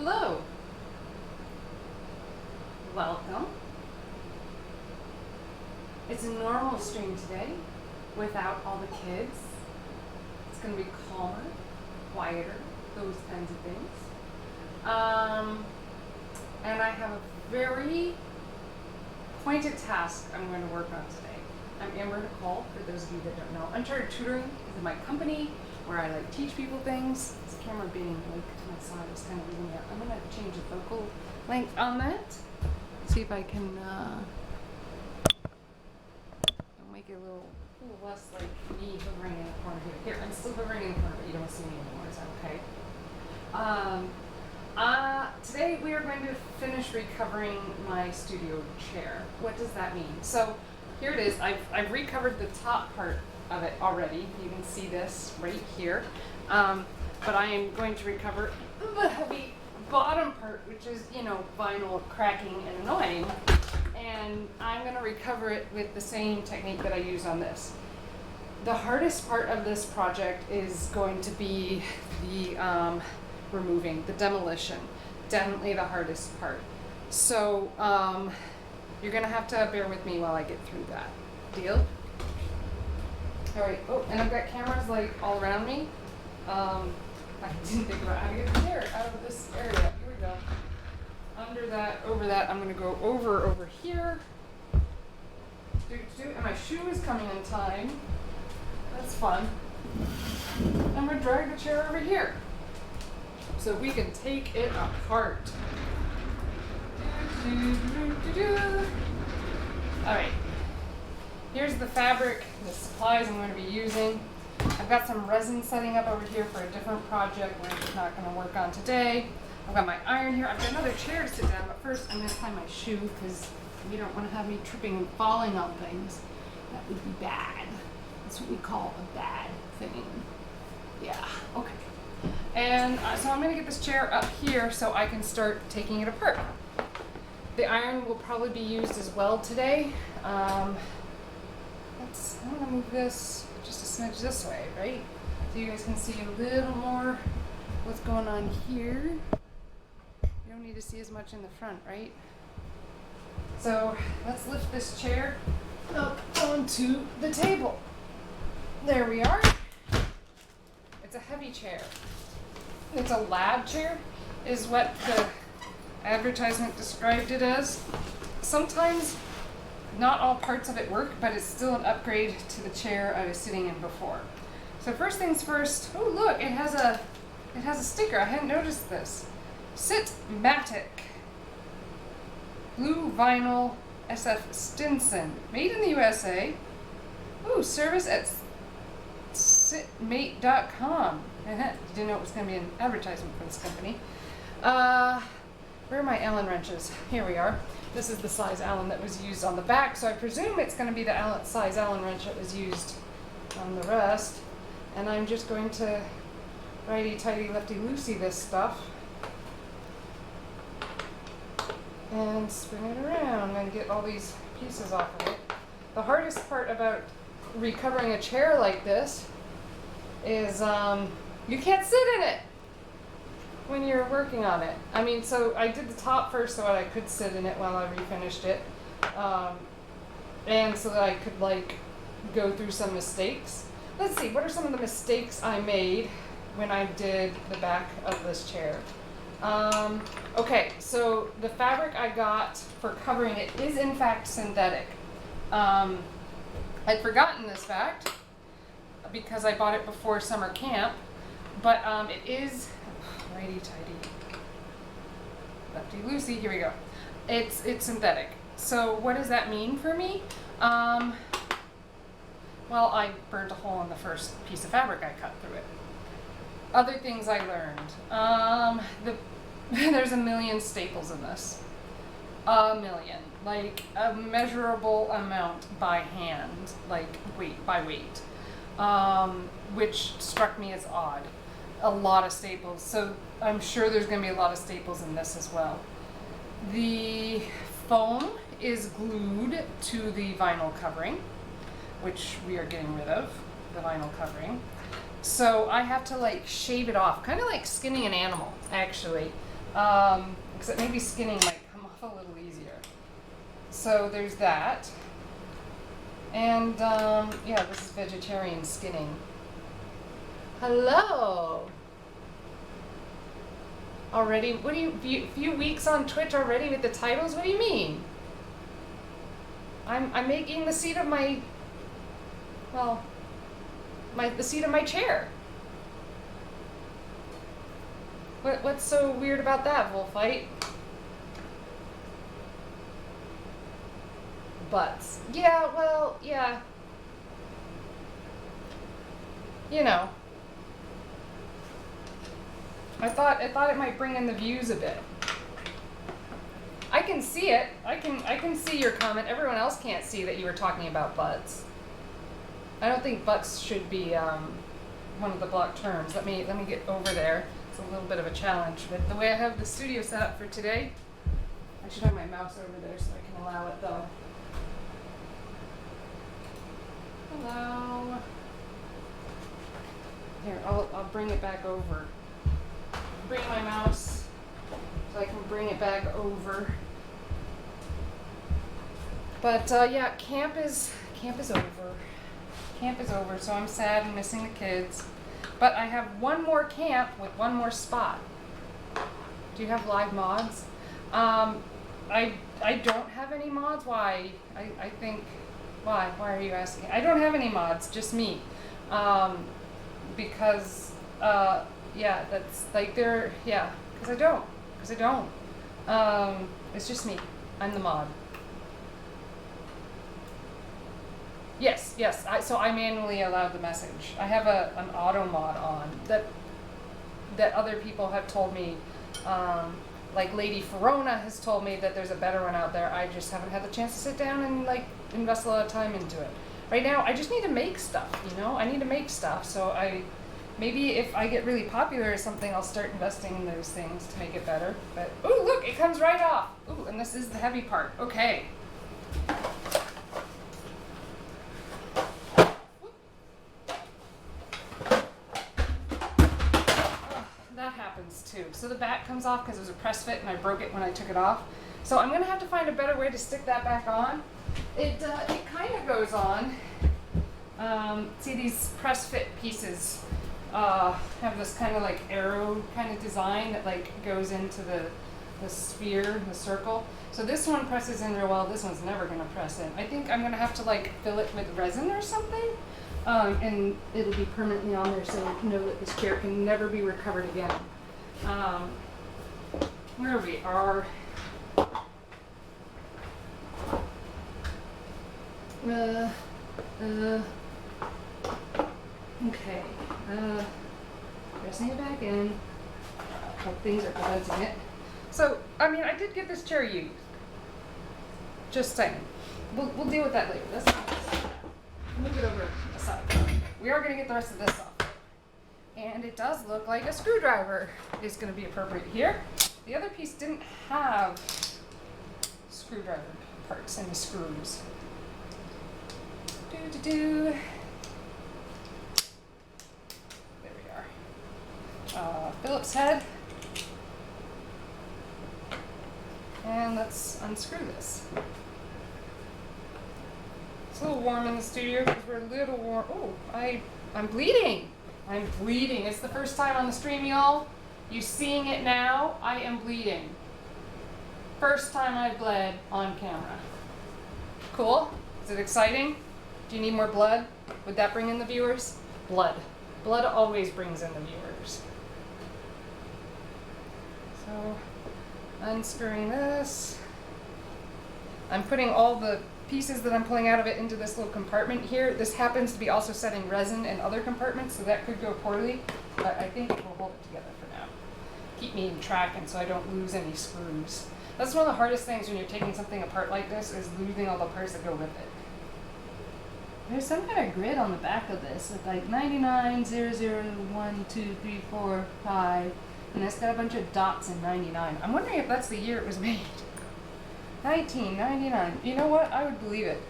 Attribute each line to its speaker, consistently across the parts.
Speaker 1: Hello. Welcome. It's a normal stream today without all the kids. It's going to be calmer, quieter, those kinds of things. And I have a very pointed task I'm going to work on today. I'm Amber Nicole, for those of you that don't know. Untitled Tutoring is my company where I teach people things. This camera being to my side is kind of leaving me out. I'm going to change the focal length on that. See if I can make it a little less like me hovering in the corner here. Here, I'm still hovering in the corner, but you don't see me anymore. Is that okay? Today we are going to finish recovering my studio chair. What does that mean? So here it is. I've recovered the top part of it already. You can see this right here. But I am going to recover the heavy bottom part, which is, vinyl cracking and annoying. And I'm going to recover it with the same technique that I use on this. The hardest part of this project is going to be the removing, the demolition. Definitely the hardest part. So you're going to have to bear with me while I get through that. Deal? All right. Oh, and I've got cameras all around me. I didn't think about how to get the chair out of this area. Here we go. Under that, over that, I'm going to go over here. And my shoe is coming in time. That's fun. I'm going to drag the chair over here so we can take it apart. All right. Here's the fabric, the supplies I'm going to be using. I've got some resin setting up over here for a different project we're not going to work on today. I've got my iron here. I've got another chair to sit down, but first I'm going to tie my shoe because you don't want to have me tripping and falling on things. That would be bad. That's what we call a bad thing. Yeah, okay. And so I'm going to get this chair up here so I can start taking it apart. The iron will probably be used as well today. I'm going to move this just a smidge this way, right? So you guys can see a little more what's going on here. You don't need to see as much in the front, right? So let's lift this chair up onto the table. There we are. It's a heavy chair. It's a lab chair, is what the advertisement described it as. Sometimes not all parts of it work, but it's still an upgrade to the chair I was sitting in before. So first things first. Oh look, it has a sticker. I hadn't noticed this. Sit-matic. Blue vinyl SF Stinson. Made in the USA. Ooh, service at sitmate.com. Didn't know it was going to be an advertisement for this company. Where are my Allen wrenches? Here we are. This is the size Allen that was used on the back, so I presume it's going to be the size Allen wrench that was used on the rest. And I'm just going to righty-tighty, lefty-loosey this stuff and spin it around and get all these pieces off of it. The hardest part about recovering a chair like this is you can't sit in it when you're working on it. So I did the top first so that I could sit in it while I refinished it. And so that I could go through some mistakes. Let's see, what are some of the mistakes I made when I did the back of this chair? Okay, so the fabric I got for covering it is in fact synthetic. I'd forgotten this fact because I bought it before summer camp, but it is righty-tighty, lefty-loosey, here we go. It's synthetic. So what does that mean for me? Well, I burned a hole in the first piece of fabric I cut through it. Other things I learned. There's a million staples in this. A million. A measurable amount by hand, by weight. Which struck me as odd. A lot of staples. So I'm sure there's going to be a lot of staples in this as well. The foam is glued to the vinyl covering, which we are getting rid of, the vinyl covering. So I have to shave it off, kind of like skinning an animal, actually. Except maybe skinning might come off a little easier. So there's that. And yeah, this is vegetarian skinning. Hello. Already? What do you, few weeks on Twitch already with the titles? What do you mean? I'm making the seat of my, well, the seat of my chair. What's so weird about that, Wolfite? Butts. Yeah, well, yeah. You know. I thought it might bring in the views a bit. I can see it. I can see your comment. Everyone else can't see that you were talking about butts. I don't think butts should be one of the blocked terms. Let me get over there. It's a little bit of a challenge, but the way I have the studio set up for today, I should have my mouse over there so I can allow it though. Hello. Here, I'll bring it back over. Bring my mouse so I can bring it back over. But yeah, camp is over. Camp is over, so I'm sad and missing the kids. But I have one more camp with one more spot. Do you have live mods? I don't have any mods. Why? I think, why are you asking? I don't have any mods, just me. Because yeah, that's like yeah, because I don't. It's just me. I'm the mod. Yes. So I manually allowed the message. I have an auto mod on that other people have told me. Like Lady Ferona has told me that there's a better one out there. I just haven't had the chance to sit down and like invest a lot of time into it. Right now, I just need to make stuff. You know, I need to make stuff. So maybe if I get really popular or something, I'll start investing in those things to make it better. But ooh, look, it comes right off. Ooh, and this is the heavy part. Okay. That happens too. So the back comes off because it was a press fit and I broke it when I took it off. So I'm gonna have to find a better way to stick that back on. It kind of goes on. See, these press fit pieces have this kind of like arrow kind of design that like goes into the sphere, the circle. So this one presses in real well. This one's never gonna press in. I think I'm gonna have to like fill it with resin or something. And it'll be permanently on there so I know that this chair can never be recovered again. Where we are. Okay. Pressing it back in. Hope things are preventing it. So, I mean, I did get this chair used. Just saying. We'll deal with that later. Let's move it over aside. We are going to get the rest of this off. And it does look like a screwdriver is going to be appropriate here. The other piece didn't have screwdriver parts and screws. There we are. Phillips head. And let's unscrew this. It's a little warm in the studio because we're a little warm. Oh, I'm bleeding. I'm bleeding. It's the first time on the stream, y'all. You seeing it now? I am bleeding. First time I bled on camera. Cool? Is it exciting? Do you need more blood? Would that bring in the viewers? Blood. Blood always brings in the viewers. So, unscrewing this. I'm putting all the pieces that I'm pulling out of it into this little compartment here. This happens to be also setting resin in other compartments, so that could go poorly, but I think it will hold it together for now. Keep me in track and so I don't lose any screws. That's one of the hardest things when you're taking something apart like this, is losing all the parts that go with it. There's some kind of grid on the back of this with like 99, 0, 0, 1, 2, 3, 4, 5, and it's got a bunch of dots in 99. I'm wondering if that's the year it was made. 1999. You know what? I would believe it.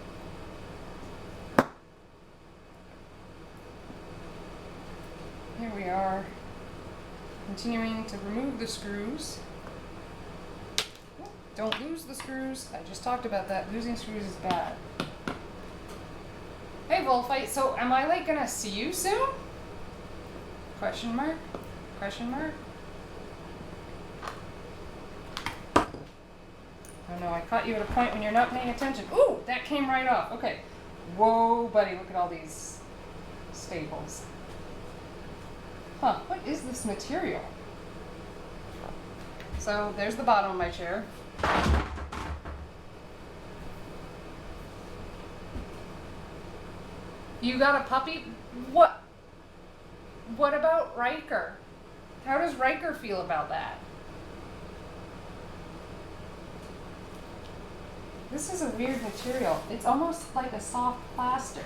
Speaker 1: Here we are, continuing to remove the screws. Don't lose the screws. I just talked about that. Losing screws is bad. Hey, Wolfite, so am I like gonna see you soon? Question mark? Question mark? Oh no, I caught you at a point when you're not paying attention. Ooh, that came right off. Okay. Whoa, buddy, look at all these staples. Huh, what is this material? So there's the bottom of my chair. You got a puppy? What? What about Riker? How does Riker feel about that? This is a weird material. It's almost like a soft plaster.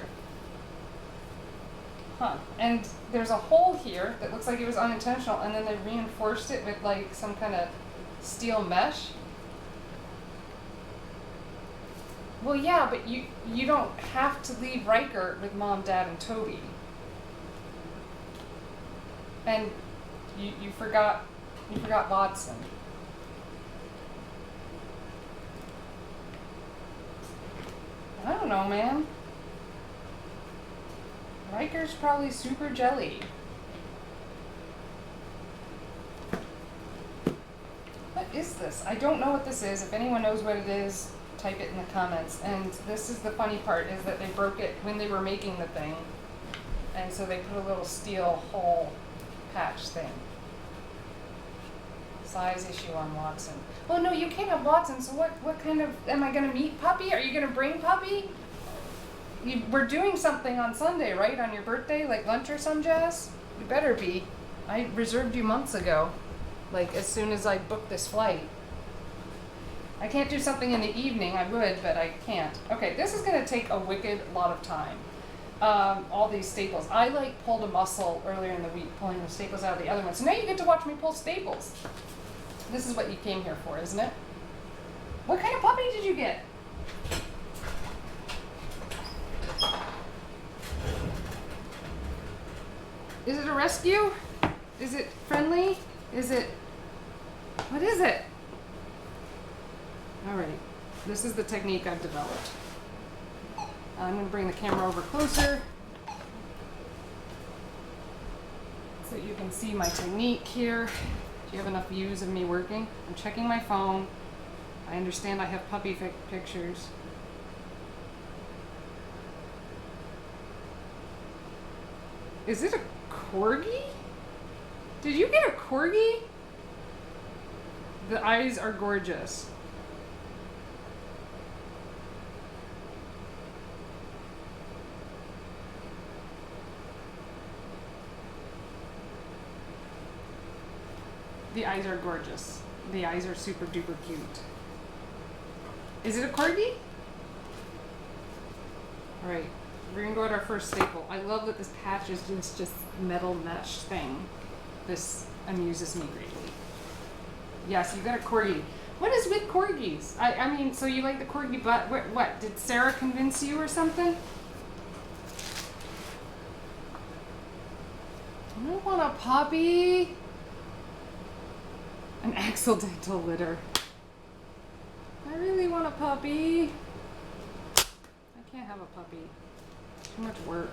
Speaker 1: Huh. And there's a hole here that looks like it was unintentional, and then they reinforced it with like some kind of steel mesh. Well, yeah, but you don't have to leave Riker with Mom, Dad, and Toby. And you forgot Watson. I don't know, man. Riker's probably super jelly. What is this? I don't know what this is. If anyone knows what it is, type it in the comments. And this is the funny part, is that they broke it when they were making the thing. And so they put a little steel hole patch thing. Size issue on Watson. Oh no, you can't have Watson, so what kind of, am I gonna meet Puppy? Are you gonna bring Puppy? We're doing something on Sunday, right? On your birthday, like lunch or some jazz? You better be. I reserved you months ago, like as soon as I booked this flight. I can't do something in the evening, I would, but I can't. Okay, this is gonna take a wicked lot of time. All these staples. I like pulled a muscle earlier in the week, pulling the staples out of the other one. So now you get to watch me pull staples. This is what you came here for, isn't it? What kind of puppy did you get? Is it a rescue? Is it friendly? Is it, what is it? All right, this is the technique I've developed. I'm gonna bring the camera over closer so you can see my technique here. Do you have enough views of me working? I'm checking my phone. I understand I have puppy pictures. Is it a corgi? Did you get a corgi? The eyes are gorgeous. The eyes are gorgeous. The eyes are super duper cute. Is it a corgi? All right, we're gonna go at our first staple. I love that this patch is just metal mesh thing. This amuses me greatly. Yes, you got a corgi. What is with corgis? I mean, so you like the corgi butt? What? Did Sarah convince you or something? I don't want a puppy. An accidental litter. I really want a puppy. I can't have a puppy. Too much work.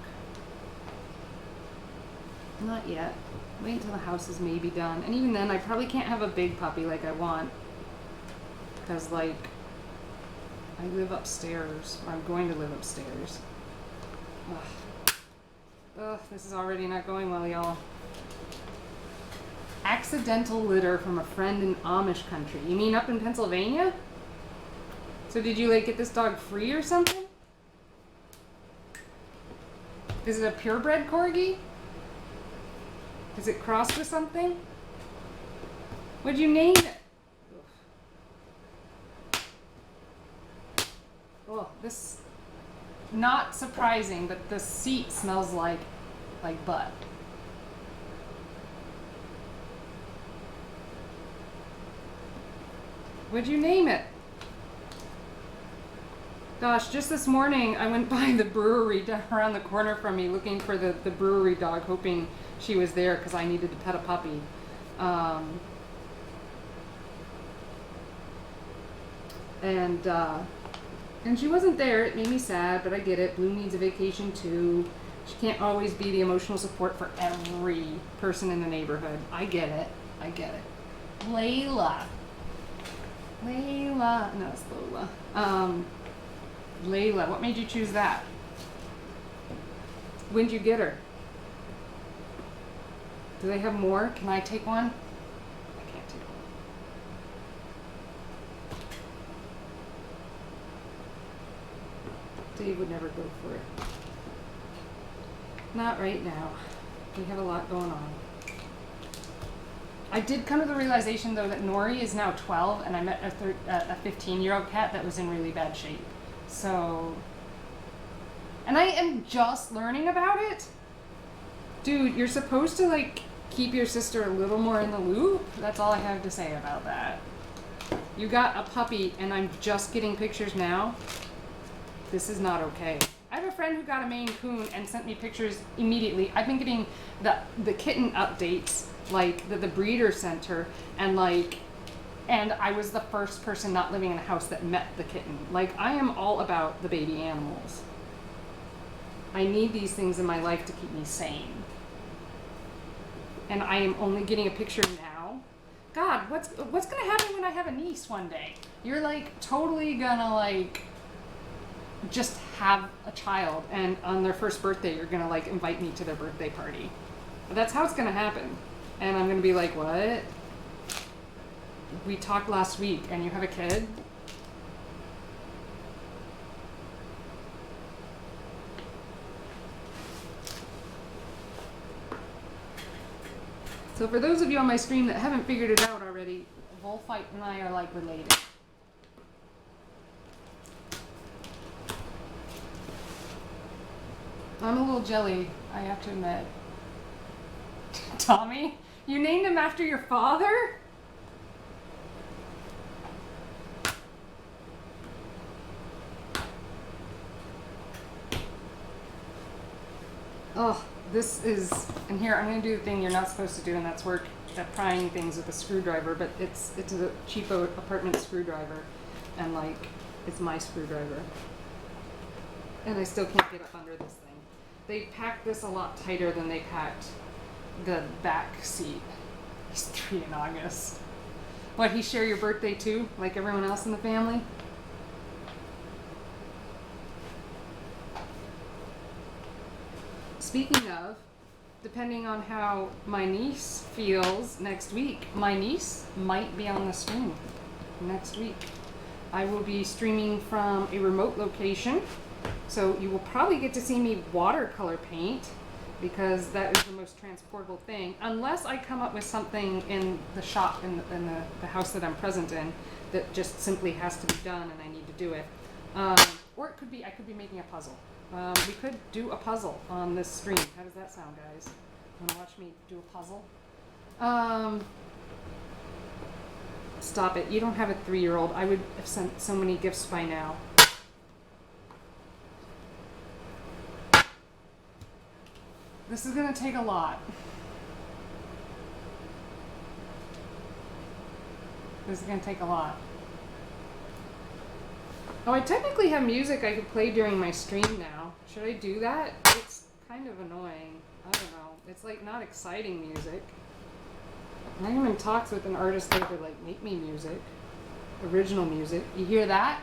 Speaker 1: Not yet. Wait until the house is maybe done. And even then, I probably can't have a big puppy like I want. Because, like, I live upstairs. Or I'm going to live upstairs. Ugh. Ugh, this is already not going well, y'all. Accidental litter from a friend in Amish country. You mean up in Pennsylvania? So did you like get this dog free or something? Is it a purebred corgi? Is it crossed with something? What'd you name it? Oh, this, not surprising, but the seat smells like butt. What'd you name it? Gosh, just this morning I went by the brewery down around the corner from me looking for the brewery dog, hoping she was there because I needed to pet a puppy. And she wasn't there. It made me sad, but I get it. Blue needs a vacation too. She can't always be the emotional support for every person in the neighborhood. I get it. I get it. Layla. No, it's Lola. Layla, what made you choose that? When'd you get her? Do they have more? Can I take one? I can't take one. Dave would never go for it. Not right now. We have a lot going on. I did come to the realization though that Nori is now 12 and I met a 15-year-old cat that was in really bad shape. So, and I am just learning about it. Dude, you're supposed to like keep your sister a little more in the loop. That's all I have to say about that. You got a puppy and I'm just getting pictures now. This is not okay. I have a friend who got a Maine Coon and sent me pictures immediately. I've been getting the kitten updates, like the breeder center, and I was the first person not living in a house that met the kitten. Like, I am all about the baby animals. I need these things in my life to keep me sane. And I am only getting a picture now. God, what's gonna happen when I have a niece one day? You're like totally gonna like just have a child, and on their first birthday you're gonna like invite me to their birthday party. That's how it's gonna happen. And I'm gonna be like, what? We talked last week and you have a kid? So for those of you on my stream that haven't figured it out already, Bullfight and I are like related. I'm a little jelly, I have to admit. Tommy? You named him after your father? Oh, this is, and here I'm going to do the thing you're not supposed to do, and that's work at prying things with a screwdriver, but it's a cheapo apartment screwdriver, and like, it's my screwdriver. And I still can't get up under this thing. They packed this a lot tighter than they packed the back seat. He's 3 in August. What, he share your birthday too, like everyone else in the family? Speaking of, depending on how my niece feels next week, my niece might be on the stream next week. I will be streaming from a remote location, so you will probably get to see me watercolor paint, because that is the most transportable thing, unless I come up with something in the shop, in the house that I'm present in, that just simply has to be done and I need to do it. Or it could be, I could be making a puzzle. We could do a puzzle on this stream. How does that sound, guys? Want to watch me do a puzzle? Stop it. You don't have a 3-year-old. I would have sent so many gifts by now. This is going to take a lot. This is going to take a lot. Oh, I technically have music I could play during my stream now. Should I do that? It's kind of annoying. I don't know. It's like not exciting music. I am in talks with an artist that could like make me music. Original music. You hear that?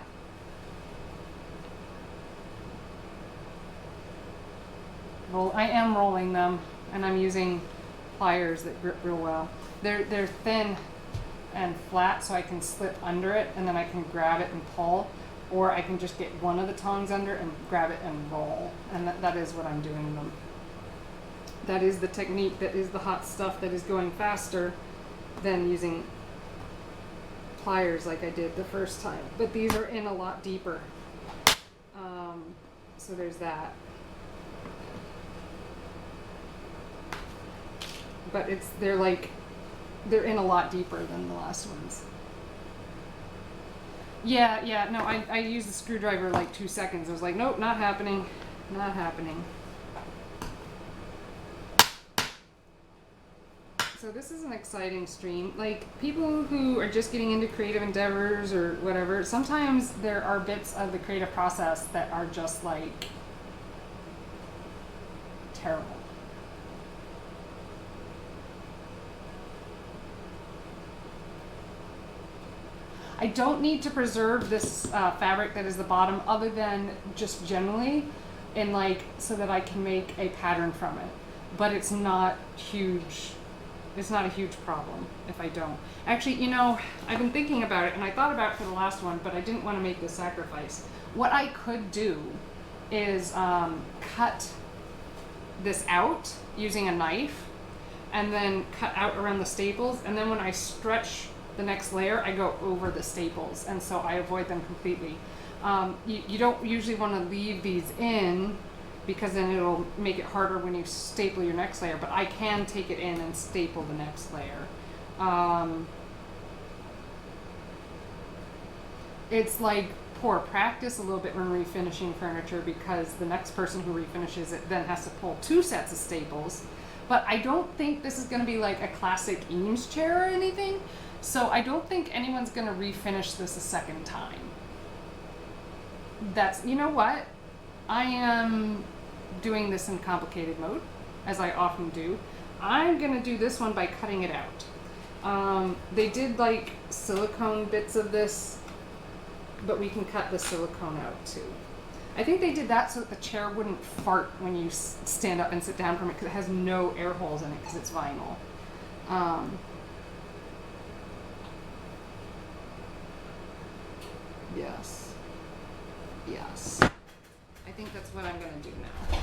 Speaker 1: Well, I am rolling them, and I'm using pliers that grip real well. They're thin and flat, so I can slip under it, and then I can grab it and pull, or I can just get one of the tongs under and grab it and roll, and that is what I'm doing them. That is the technique, that is the hot stuff that is going faster than using pliers like I did the first time. But these are in a lot deeper. So there's that. But they're in a lot deeper than the last ones. Yeah, no, I used the screwdriver like 2 seconds. I was like, nope, not happening, not happening. So this is an exciting stream. Like, people who are just getting into creative endeavors or whatever, sometimes there are bits of the creative process that are just like terrible. I don't need to preserve this fabric that is the bottom, other than just generally, and like so that I can make a pattern from it. But it's not huge. It's not a huge problem if I don't. Actually, you know, I've been thinking about it, and I thought about it for the last one, but I didn't want to make the sacrifice. What I could do is cut this out using a knife, and then cut out around the staples, and then when I stretch the next layer, I go over the staples, and so I avoid them completely. You don't usually want to leave these in, because then it'll make it harder when you staple your next layer, but I can take it in and staple the next layer. It's like poor practice a little bit when refinishing furniture, because the next person who refinishes it then has to pull 2 sets of staples. But I don't think this is going to be like a classic Eames chair or anything, so I don't think anyone's going to refinish this a second time. That's, you know what? I am doing this in complicated mode, as I often do. I'm going to do this one by cutting it out. They did like silicone bits of this, but we can cut the silicone out too. I think they did that so that the chair wouldn't fart when you stand up and sit down from it, because it has no air holes in it because it's vinyl. Yes. Yes. I think that's what I'm going to do now,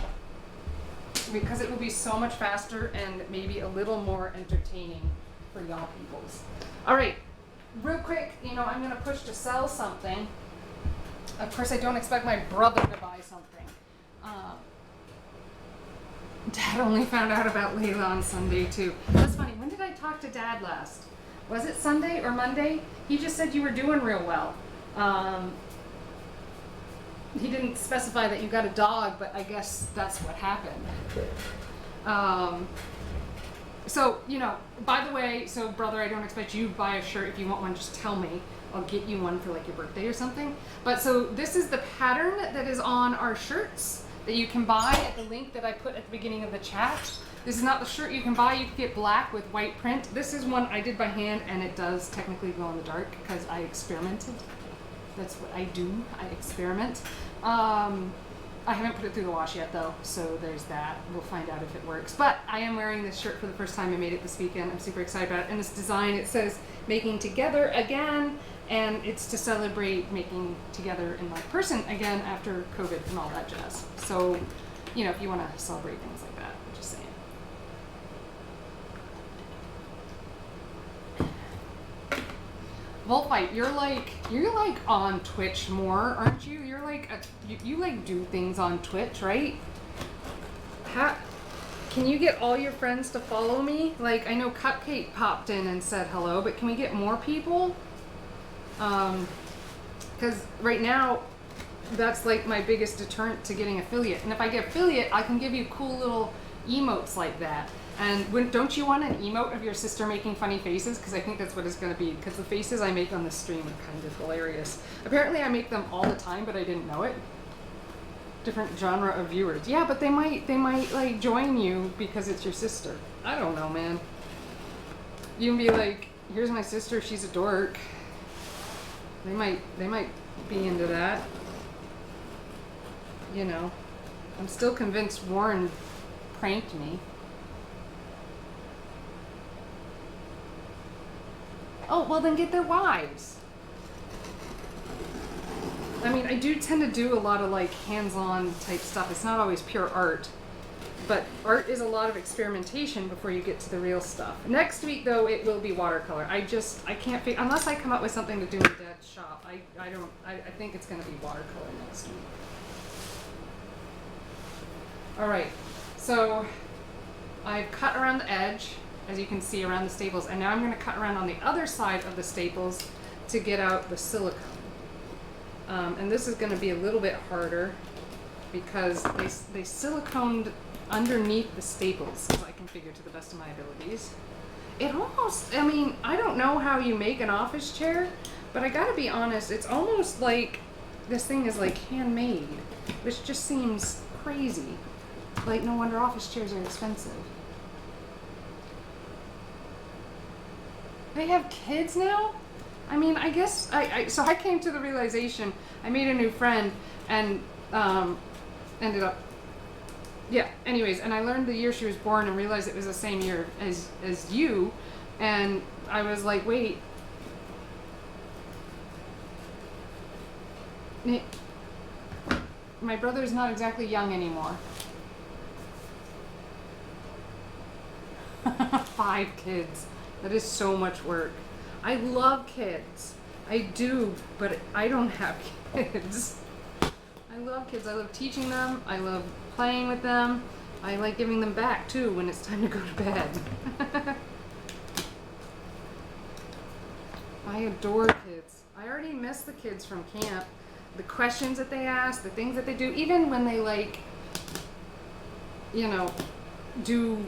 Speaker 1: because it will be so much faster and maybe a little more entertaining for y'all peoples. All right, real quick, you know, I'm going to push to sell something. Of course, I don't expect my brother to buy something. Dad only found out about Layla on Sunday too. That's funny. When did I talk to Dad last? Was it Sunday or Monday? He just said you were doing real well. He didn't specify that you got a dog, but I guess that's what happened. So, you know, by the way, so brother, I don't expect you to buy a shirt. If you want one, just tell me. I'll get you one for like your birthday or something. But so this is the pattern that is on our shirts that you can buy at the link that I put at the beginning of the chat. This is not the shirt you can buy. You can get black with white print. This is one I did by hand, and it does technically glow in the dark because I experimented. That's what I do. I experiment. I haven't put it through the wash yet though, so there's that. We'll find out if it works. But I am wearing this shirt for the first time. I made it this weekend. I'm super excited about it. And this design, it says making together again, and it's to celebrate making together in like person again after COVID and all that jazz. So, you know, if you want to celebrate things like that, I'm just saying. Wolfite, you're like on Twitch more, aren't you? You're like you like do things on Twitch, right? Can you get all your friends to follow me? Like, I know Cupcake popped in and said hello, but can we get more people? Because right now that's like my biggest deterrent to getting affiliate. And if I get affiliate, I can give you cool little emotes like that. And don't you want an emote of your sister making funny faces? Because I think that's what it's going to be. Because the faces I make on the stream are kind of hilarious. Apparently I make them all the time, but I didn't know it. Different genre of viewers. Yeah, but they might like join you because it's your sister. I don't know, man. You can be like, here's my sister, she's a dork. They might be into that. You know. I'm still convinced Warren pranked me. Oh, well then get their wives. I mean, I do tend to do a lot of like hands-on type stuff. It's not always pure art, but art is a lot of experimentation before you get to the real stuff. Next week though, it will be watercolor. I can't figure, unless I come up with something to do in Dad's shop, I think it's gonna be watercolor next week. All right, so I've cut around the edge, as you can see around the staples, and now I'm going to cut around on the other side of the staples to get out the silicone. And this is going to be a little bit harder because they siliconed underneath the staples, as I can figure to the best of my abilities. It almost, I mean, I don't know how you make an office chair, but I gotta be honest, it's almost like this thing is like handmade, which just seems crazy. Like, no wonder office chairs are expensive. They have kids now? I mean, I guess, so I came to the realization, I made a new friend and ended up, yeah, anyways, and I learned the year she was born and realized it was the same year as you, and I was like, wait, my brother's not exactly young anymore. 5 kids. That is so much work. I love kids. I do, but I don't have kids. I love kids. I love teaching them. I love playing with them. I like giving them back too when it's time to go to bed. I adore kids. I already miss the kids from camp. The questions that they ask, the things that they do, even when they like, you know, do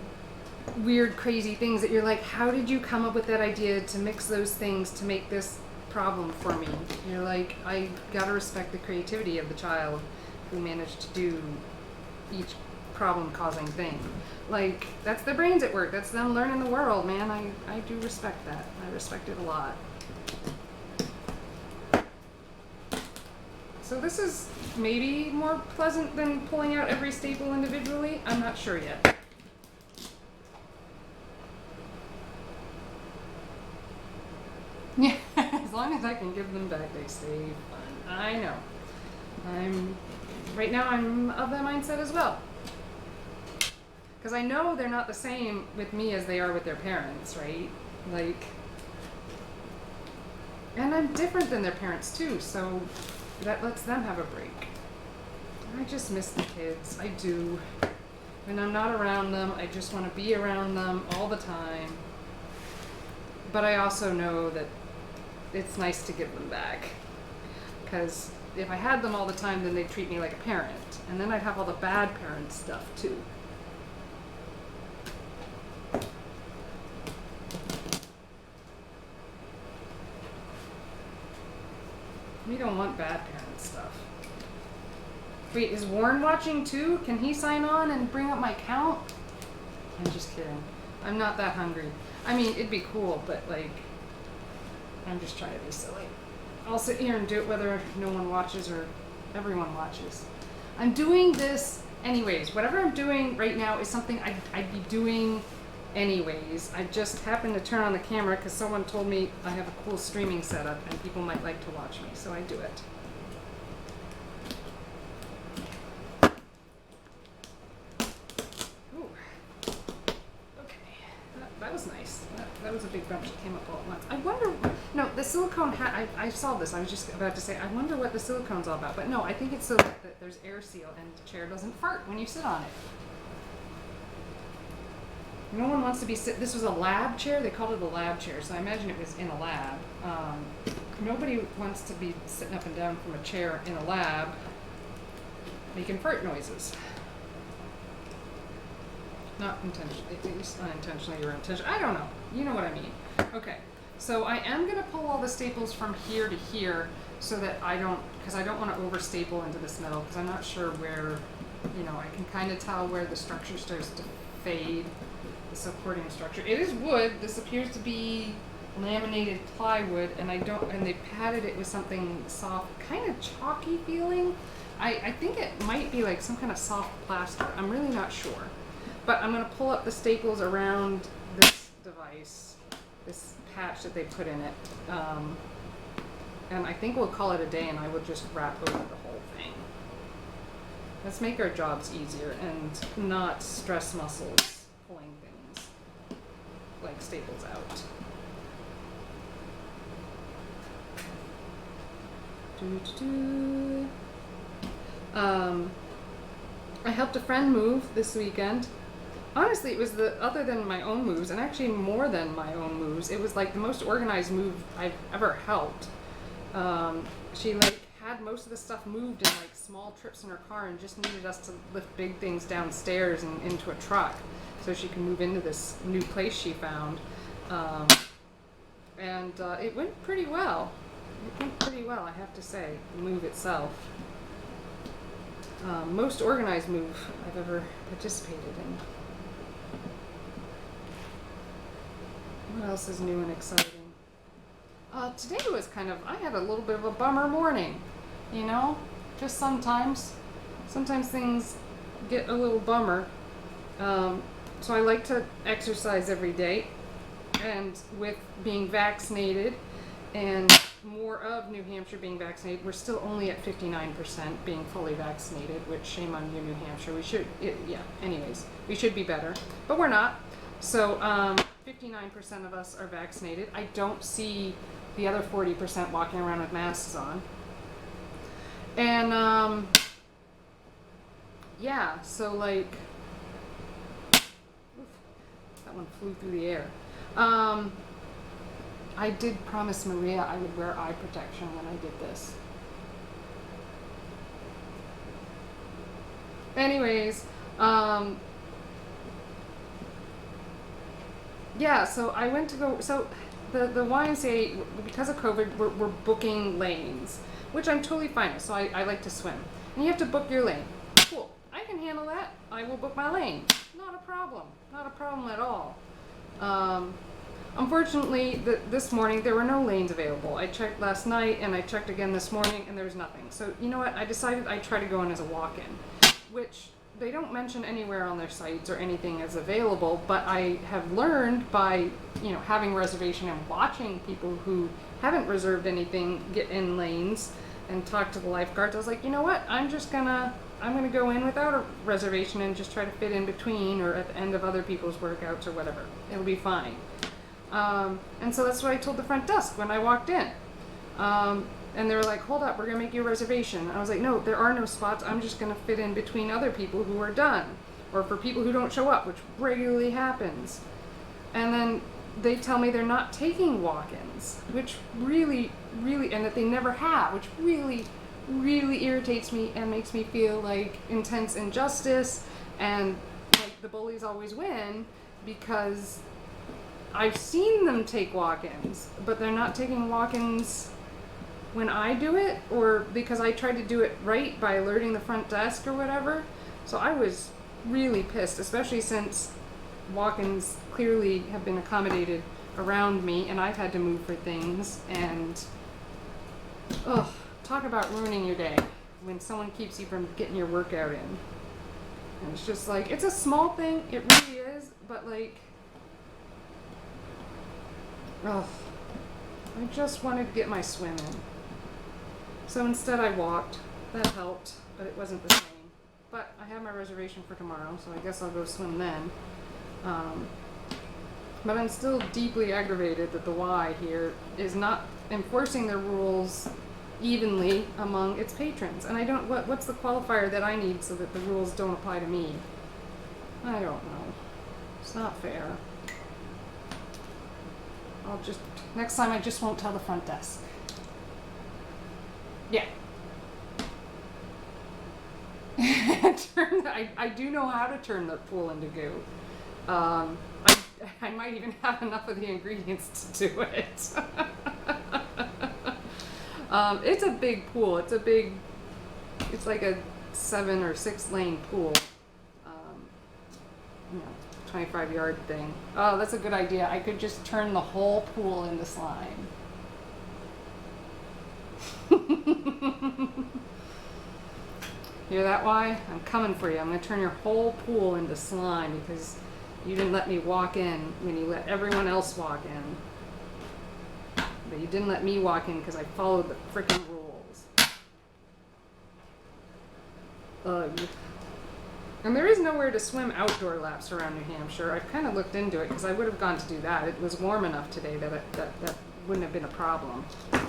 Speaker 1: weird, crazy things that you're like, how did you come up with that idea to mix those things to make this problem for me? You're like, I gotta respect the creativity of the child who managed to do each problem-causing thing. Like, that's their brains at work. That's them learning the world, man. I do respect that. I respect it a lot. So this is maybe more pleasant than pulling out every staple individually. I'm not sure yet. Yeah, as long as I can give them back, they stay fun. I know. Right now I'm of that mindset as well. Because I know they're not the same with me as they are with their parents, right? Like, and I'm different than their parents too, so that lets them have a break. I just miss the kids. I do. When I'm not around them, I just want to be around them all the time. But I also know that it's nice to give them back. Because if I had them all the time, then they'd treat me like a parent. And then I'd have all the bad parent stuff too. We don't want bad parent stuff. Wait, is Warren watching too? Can he sign on and bring up my count? I'm just kidding. I'm not that hungry. I mean, it'd be cool, but like, I'm just trying to be silly. I'll sit here and do it whether no one watches or everyone watches. I'm doing this anyways. Whatever I'm doing right now is something I'd be doing anyways. I just happened to turn on the camera because someone told me I have a cool streaming setup and people might like to watch me, so I do it. Ooh. Okay, that was nice. That was a big bunch that came up all at once. I wonder, no, the silicone hat, I saw this, I was just about to say, I wonder what the silicone's all about, but no, I think it's so that there's air seal and the chair doesn't fart when you sit on it. No one wants to be this was a lab chair. They called it a lab chair, so I imagine it was in a lab. Nobody wants to be sitting up and down from a chair in a lab making fart noises. Not intentionally, at least unintentionally or intentionally. I don't know. You know what I mean. Okay, so I am going to pull all the staples from here to here so that because I don't want to over staple into this metal because I'm not sure where, I can kind of tell where the structure starts to fade. The supporting structure. It is wood. This appears to be laminated plywood, and they padded it with something soft, kind of chalky feeling. I think it might be like some kind of soft plaster. I'm really not sure. But I'm going to pull up the staples around this device, this patch that they put in it. And I think we'll call it a day, and I will just wrap over the whole thing. Let's make our jobs easier and not stress muscles pulling things like staples out. I helped a friend move this weekend. Honestly, it was other than my own moves, and actually more than my own moves, it was like the most organized move I've ever helped. She had most of the stuff moved in small trips in her car and just needed us to lift big things downstairs and into a truck so she can move into this new place she found. Um, and it went pretty well. It went pretty well, I have to say, the move itself. Most organized move I've ever participated in. What else is new and exciting? Today was I had a little bit of a bummer morning, you know? Just sometimes things get a little bummer. So I like to exercise every day, and with being vaccinated and more of New Hampshire being vaccinated, we're still only at 59% being fully vaccinated, which shame on you, New Hampshire. Anyways, we should be better, but we're not. So 59% of us are vaccinated. I don't see the other 40% walking around with masks on. And so like, that one flew through the air. I did promise Maria I would wear eye protection when I did this. Anyways, so I went to go, so the YMCA, because of COVID, we're booking lanes, which I'm totally fine with. So I like to swim. And you have to book your lane. Cool. I can handle that. I will book my lane. Not a problem. Not a problem at all. Unfortunately, this morning there were no lanes available. I checked last night and I checked again this morning and there was nothing. So you know what? I decided I'd try to go in as a walk-in, which they don't mention anywhere on their sites or anything as available, but I have learned by, having reservation and watching people who haven't reserved anything get in lanes and talk to the lifeguards. I was like, you know what? I'm gonna go in without a reservation and just try to fit in between or at the end of other people's workouts or whatever. It'll be fine. And so that's what I told the front desk when I walked in. And they were like, hold up, we're gonna make you a reservation. I was like, no, there are no spots. I'm just gonna fit in between other people who are done, or for people who don't show up, which regularly happens. And then they tell me they're not taking walk-ins, which really, and that they never have, which really, really irritates me and makes me feel like intense injustice and like the bullies always win, because I've seen them take walk-ins, but they're not taking walk-ins when I do it, or because I tried to do it right by alerting the front desk or whatever. So I was really pissed, especially since walk-ins clearly have been accommodated around me and I've had to move for things. And talk about ruining your day when someone keeps you from getting your workout in. And it's just like, it's a small thing, it really is, but like, I just wanted to get my swim in. So instead I walked. That helped, but it wasn't the same. But I have my reservation for tomorrow, so I guess I'll go swim then. But I'm still deeply aggravated that the Y here is not enforcing their rules evenly among its patrons. And I don't, what's the qualifier that I need so that the rules don't apply to me? I don't know. It's not fair. Next time I just won't tell the front desk. Yeah. I do know how to turn the pool into goo. I might even have enough of the ingredients to do it. It's a big pool. It's like a 7 or 6 lane pool. 25-yard thing. Oh, that's a good idea. I could just turn the whole pool into slime. Hear that, Y? I'm coming for you. I'm going to turn your whole pool into slime because you didn't let me walk in when you let everyone else walk in. But you didn't let me walk in because I followed the freaking rules. Ugh. And there is nowhere to swim outdoor laps around New Hampshire. I've kind of looked into it because I would have gone to do that. It was warm enough today that wouldn't have been a problem. Ugh.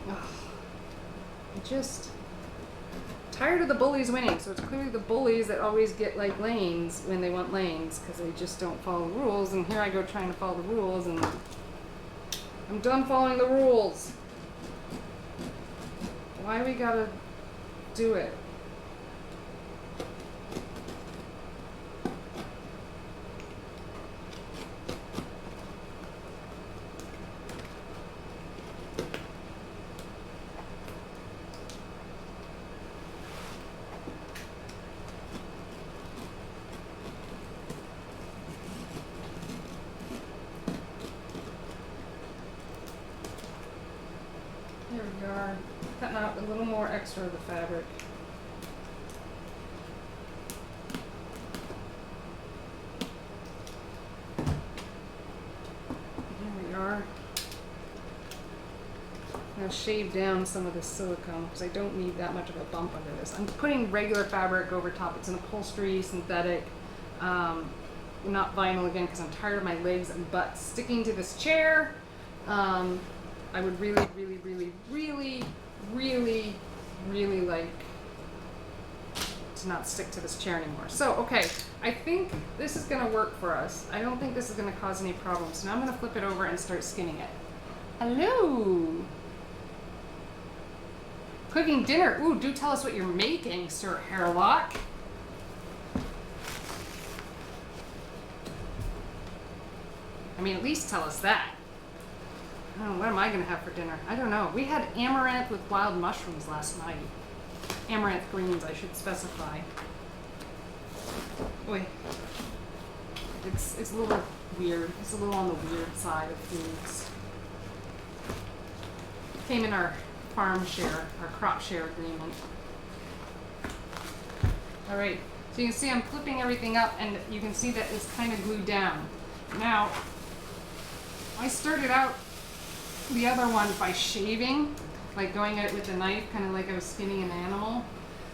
Speaker 1: I'm just tired of the bullies winning. So it's clearly the bullies that always get like lanes when they want lanes because they just don't follow the rules. And here I go trying to follow the rules, and I'm done following the rules. Why we gotta do it? extra of the fabric. There we are. I'm going to shave down some of the silicone because I don't need that much of a bump under this. I'm putting regular fabric over top. It's an upholstery, synthetic, not vinyl again because I'm tired of my legs and butt sticking to this chair. I would really, really, really, really, really, really like to not stick to this chair anymore. So, okay, I think this is going to work for us. I don't think this is going to cause any problems. So now I'm going to flip it over and start skinning it. Hello! Cooking dinner. Ooh, do tell us what you're making, Sir Hairlock. I mean, at least tell us that. Oh, what am I going to have for dinner? I don't know. We had amaranth with wild mushrooms last night. Amaranth greens, I should specify. Boy, it's a little weird. It's a little on the weird side of foods. Came in our farm share, our crop share agreement. All right, so you can see I'm flipping everything up and you can see that it's kind of glued down. Now, I started out the other one by shaving, like going at it with a knife, kind of like I was skinning an animal.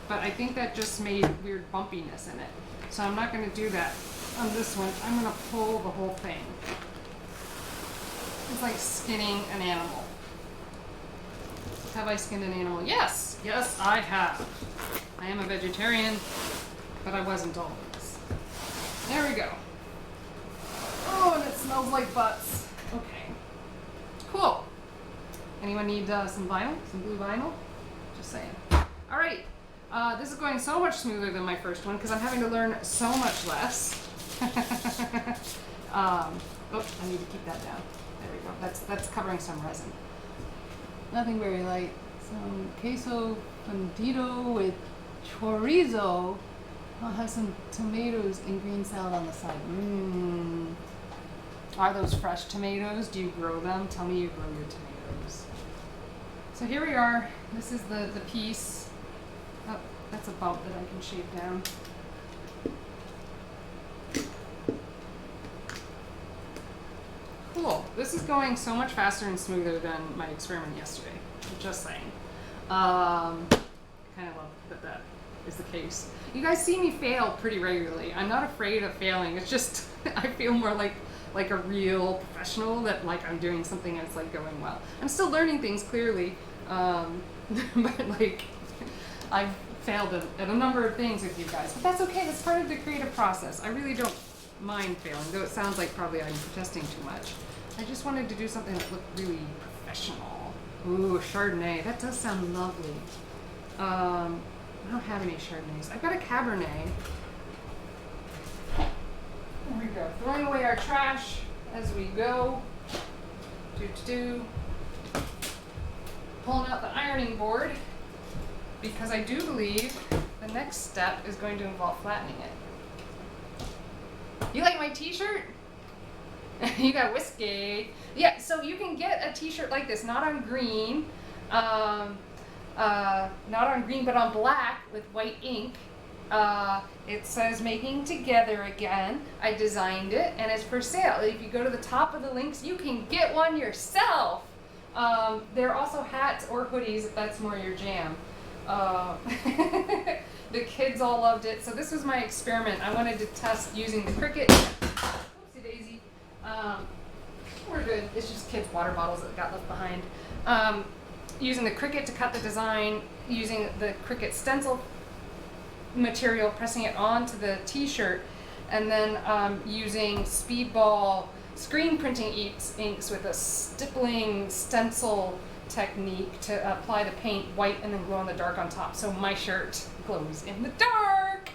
Speaker 1: But I think that just made weird bumpiness in it. So I'm not going to do that on this one. I'm going to pull the whole thing. It's like skinning an animal. Have I skinned an animal? Yes! Yes, I have. I am a vegetarian, but I wasn't always. There we go. Oh, and it smells like butts. Okay. Cool. Anyone need some vinyl? Some blue vinyl? Just saying. All right. This is going so much smoother than my first one because I'm having to learn so much less. Oh, I need to keep that down. There we go. That's covering some resin. Nothing very light. Some queso fundido with chorizo. I'll have some tomatoes and green salad on the side. Are those fresh tomatoes? Do you grow them? Tell me you grow your tomatoes. So here we are. This is the piece. Oh, that's a bump that I can shave down. Cool. This is going so much faster and smoother than my experiment yesterday. I'm just saying. Kind of love that is the case. You guys see me fail pretty regularly. I'm not afraid of failing. It's just I feel more like a real professional, that like I'm doing something and it's like going well. I'm still learning things clearly, but like I've failed at a number of things with you guys. But that's okay. That's part of the creative process. I really don't mind failing, though it sounds like probably I'm protesting too much. I just wanted to do something that looked really professional. Ooh, Chardonnay. That does sound lovely. I don't have any Chardonnays. I've got a Cabernet. There we go. Throwing away our trash as we go. Pulling out the ironing board because I do believe the next step is going to involve flattening it. You like my t-shirt? You got whiskey. Yeah, so you can get a t-shirt like this, not on green, but on black with white ink. It says Making Together Again. I designed it and it's for sale. If you go to the top of the links, you can get one yourself. There are also hats or hoodies if that's more your jam. The kids all loved it. So this was my experiment. I wanted to test using the Cricut. Oopsie daisy. We're good. It's just kids' water bottles that got left behind. Using the Cricut to cut the design, using the Cricut stencil material, pressing it onto the t-shirt, and then using Speedball screen printing inks with a stippling stencil technique to apply the paint white and then glow in the dark on top. So my shirt glows in the dark,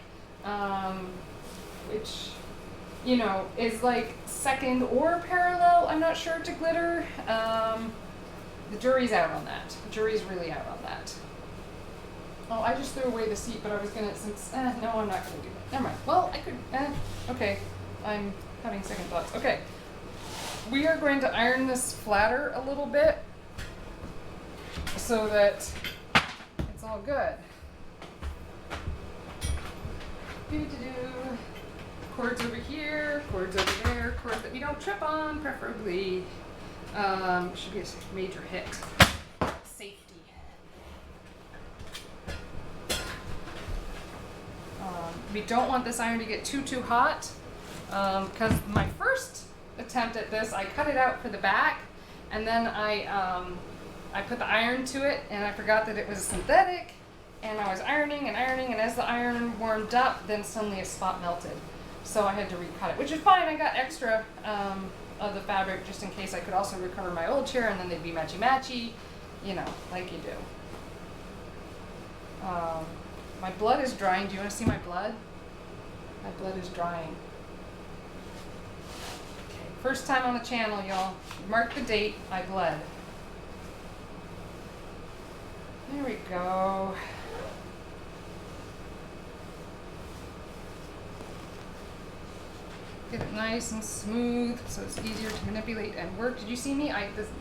Speaker 1: which, you know, is like second or parallel, I'm not sure, to glitter. The jury's out on that. The jury's really out on that. Oh, I just threw away the seat, but I was gonna, no, I'm not gonna do that. Never mind. Well, I could, okay. I'm having second thoughts. Okay. We are going to iron this flatter a little bit so that it's all all good. Cords over here, cords over there, cords that we don't trip on, preferably. Should be a major hit. Safety. We don't want this iron to get too hot, because my first attempt at this, I cut it out for the back, and then I put the iron to it, and I forgot that it was synthetic, and I was ironing, and as the iron warmed up, then suddenly a spot melted. So I had to recut it, which is fine. I got extra of the fabric just in case I could also recover my old chair, and then they'd be matchy-matchy, you know, like you do. My blood is drying. Do you want to see my blood? My blood is drying. Okay, first time on the channel, y'all. Mark the date, I bled. There we go. Get it nice and smooth so it's easier to manipulate and work. Did you see me?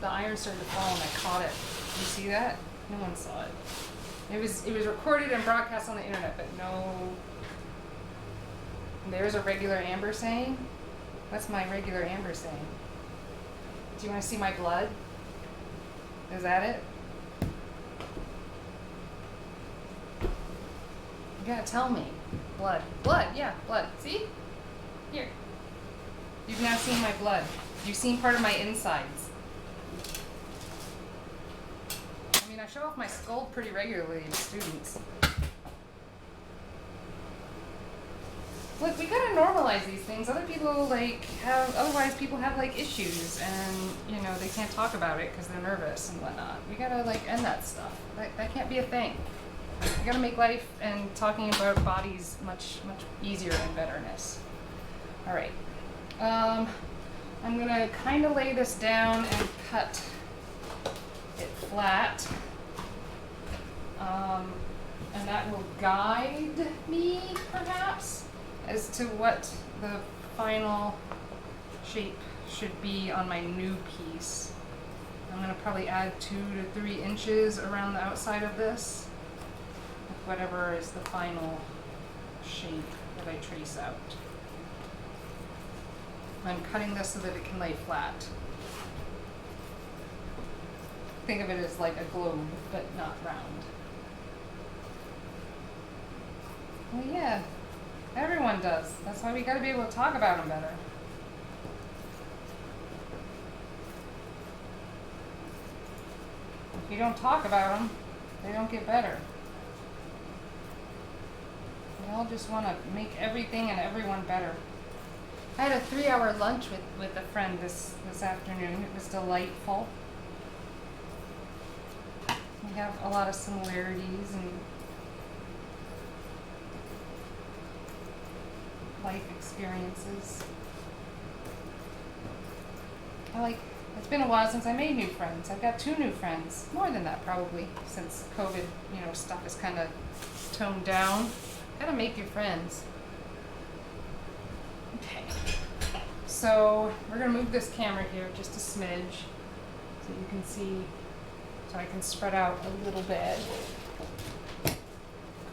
Speaker 1: The iron started to fall and I caught it. Did you see that? No one saw it. It was recorded and broadcast on the internet, but no. There's a regular Amber saying. What's my regular Amber saying? Do you want to see my blood? Is that it? You gotta tell me. Blood. Blood, yeah, blood. See? Here. You've now seen my blood. You've seen part of my insides. I mean, I show off my skull pretty regularly to students. Look, we gotta normalize these things. Other people otherwise people have like issues and, you know, they can't talk about it because they're nervous and whatnot. We gotta like end that stuff. That can't be a thing. We gotta make life and talking about bodies much easier and betterness. All right. I'm gonna kind of lay this down and cut it flat. And that will guide me, perhaps, as to what the final shape should be on my new piece. I'm gonna probably add 2 to 3 inches around the outside of this, whatever is the final shape that I trace out. I'm cutting this so that it can lay flat. Think of it as like a globe, but not round. Well, yeah, everyone does. That's why we gotta be able to talk about them better. If you don't talk about them, they don't get better. We all just want to make everything and everyone better. I had a 3-hour lunch with a friend this afternoon. It was delightful. We have a lot of similarities and life experiences. It's been a while since I made new friends. I've got 2 new friends, more than that probably, since COVID, stuff is kind of toned down. Gotta make your friends. Okay, so we're gonna move this camera here just a smidge so you can see, so I can spread out a little bit.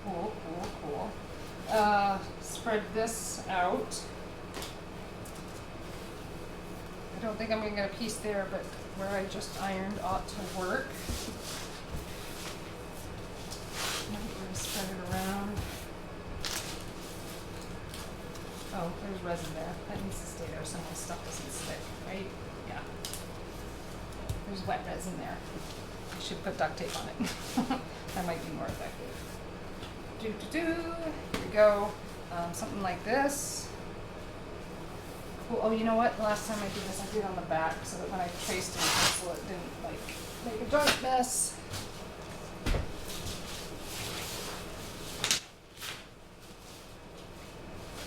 Speaker 1: Cool. Spread this out. I don't think I'm gonna get a piece there, but where I just ironed ought to work. I'm gonna spread it around. Oh, there's resin there. That needs to stay there so my stuff doesn't stick, right? Yeah. There's wet resin there. I should put duct tape on it. That might be more effective. Here we go. Something like this. Cool. Oh, you know what? The last time I did this, I did it on the back so that when I traced in pencil, it didn't make a giant mess.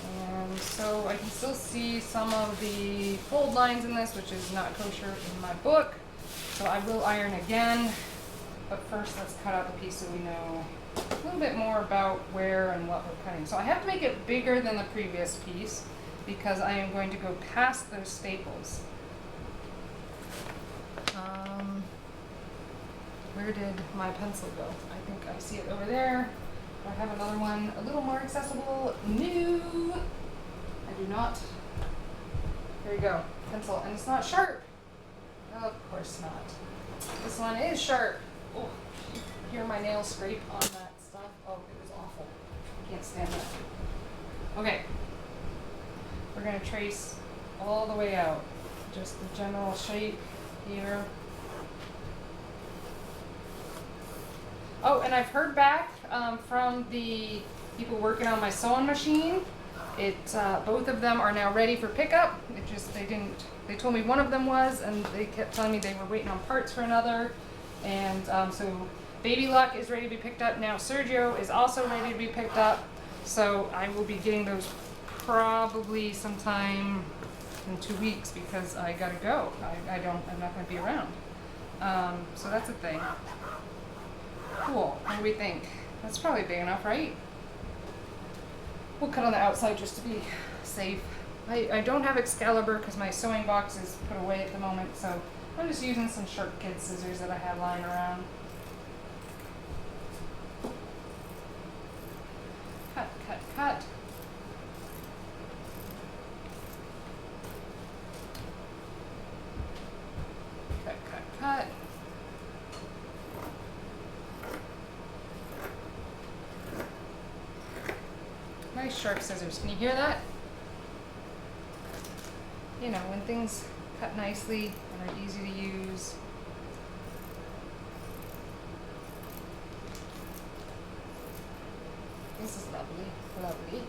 Speaker 1: And so I can still see some of the fold lines in this, which is not kosher in my book. So I will iron again. But first, let's cut out the piece so we know a little bit more about where and what we're cutting. So I have to make it bigger than the previous piece because I am going to go past those staples. Where did my pencil go? I think I see it over there. I have another one a little more accessible. No, I do not. There you go, pencil, and it's not sharp. Of course not. This one is sharp. Oh, you hear my nail scrape on that stuff? Oh, it was awful. I can't stand that. Okay, we're gonna trace all the way out. Just the general shape here. Oh, and I've heard back from the people working on my sewing machine. Both of them are now ready for pickup. They told me one of them was, and they kept telling me they were waiting on parts for another. And so Baby Luck is ready to be picked up. Now Sergio is also ready to be picked up. So I will be getting those probably sometime in 2 weeks because I gotta go. I'm not gonna be around. So that's a thing. Cool. What do we think? That's probably big enough, right? We'll cut on the outside just to be safe. I don't have Excalibur because my sewing box is put away at the moment, so I'm just using some Sharp Kid scissors that I have lying around. Cut, cut, cut. Cut, cut, cut. Nice sharp scissors. Can you hear that? You know, when things cut nicely and are easy to use. This is lovely, lovely.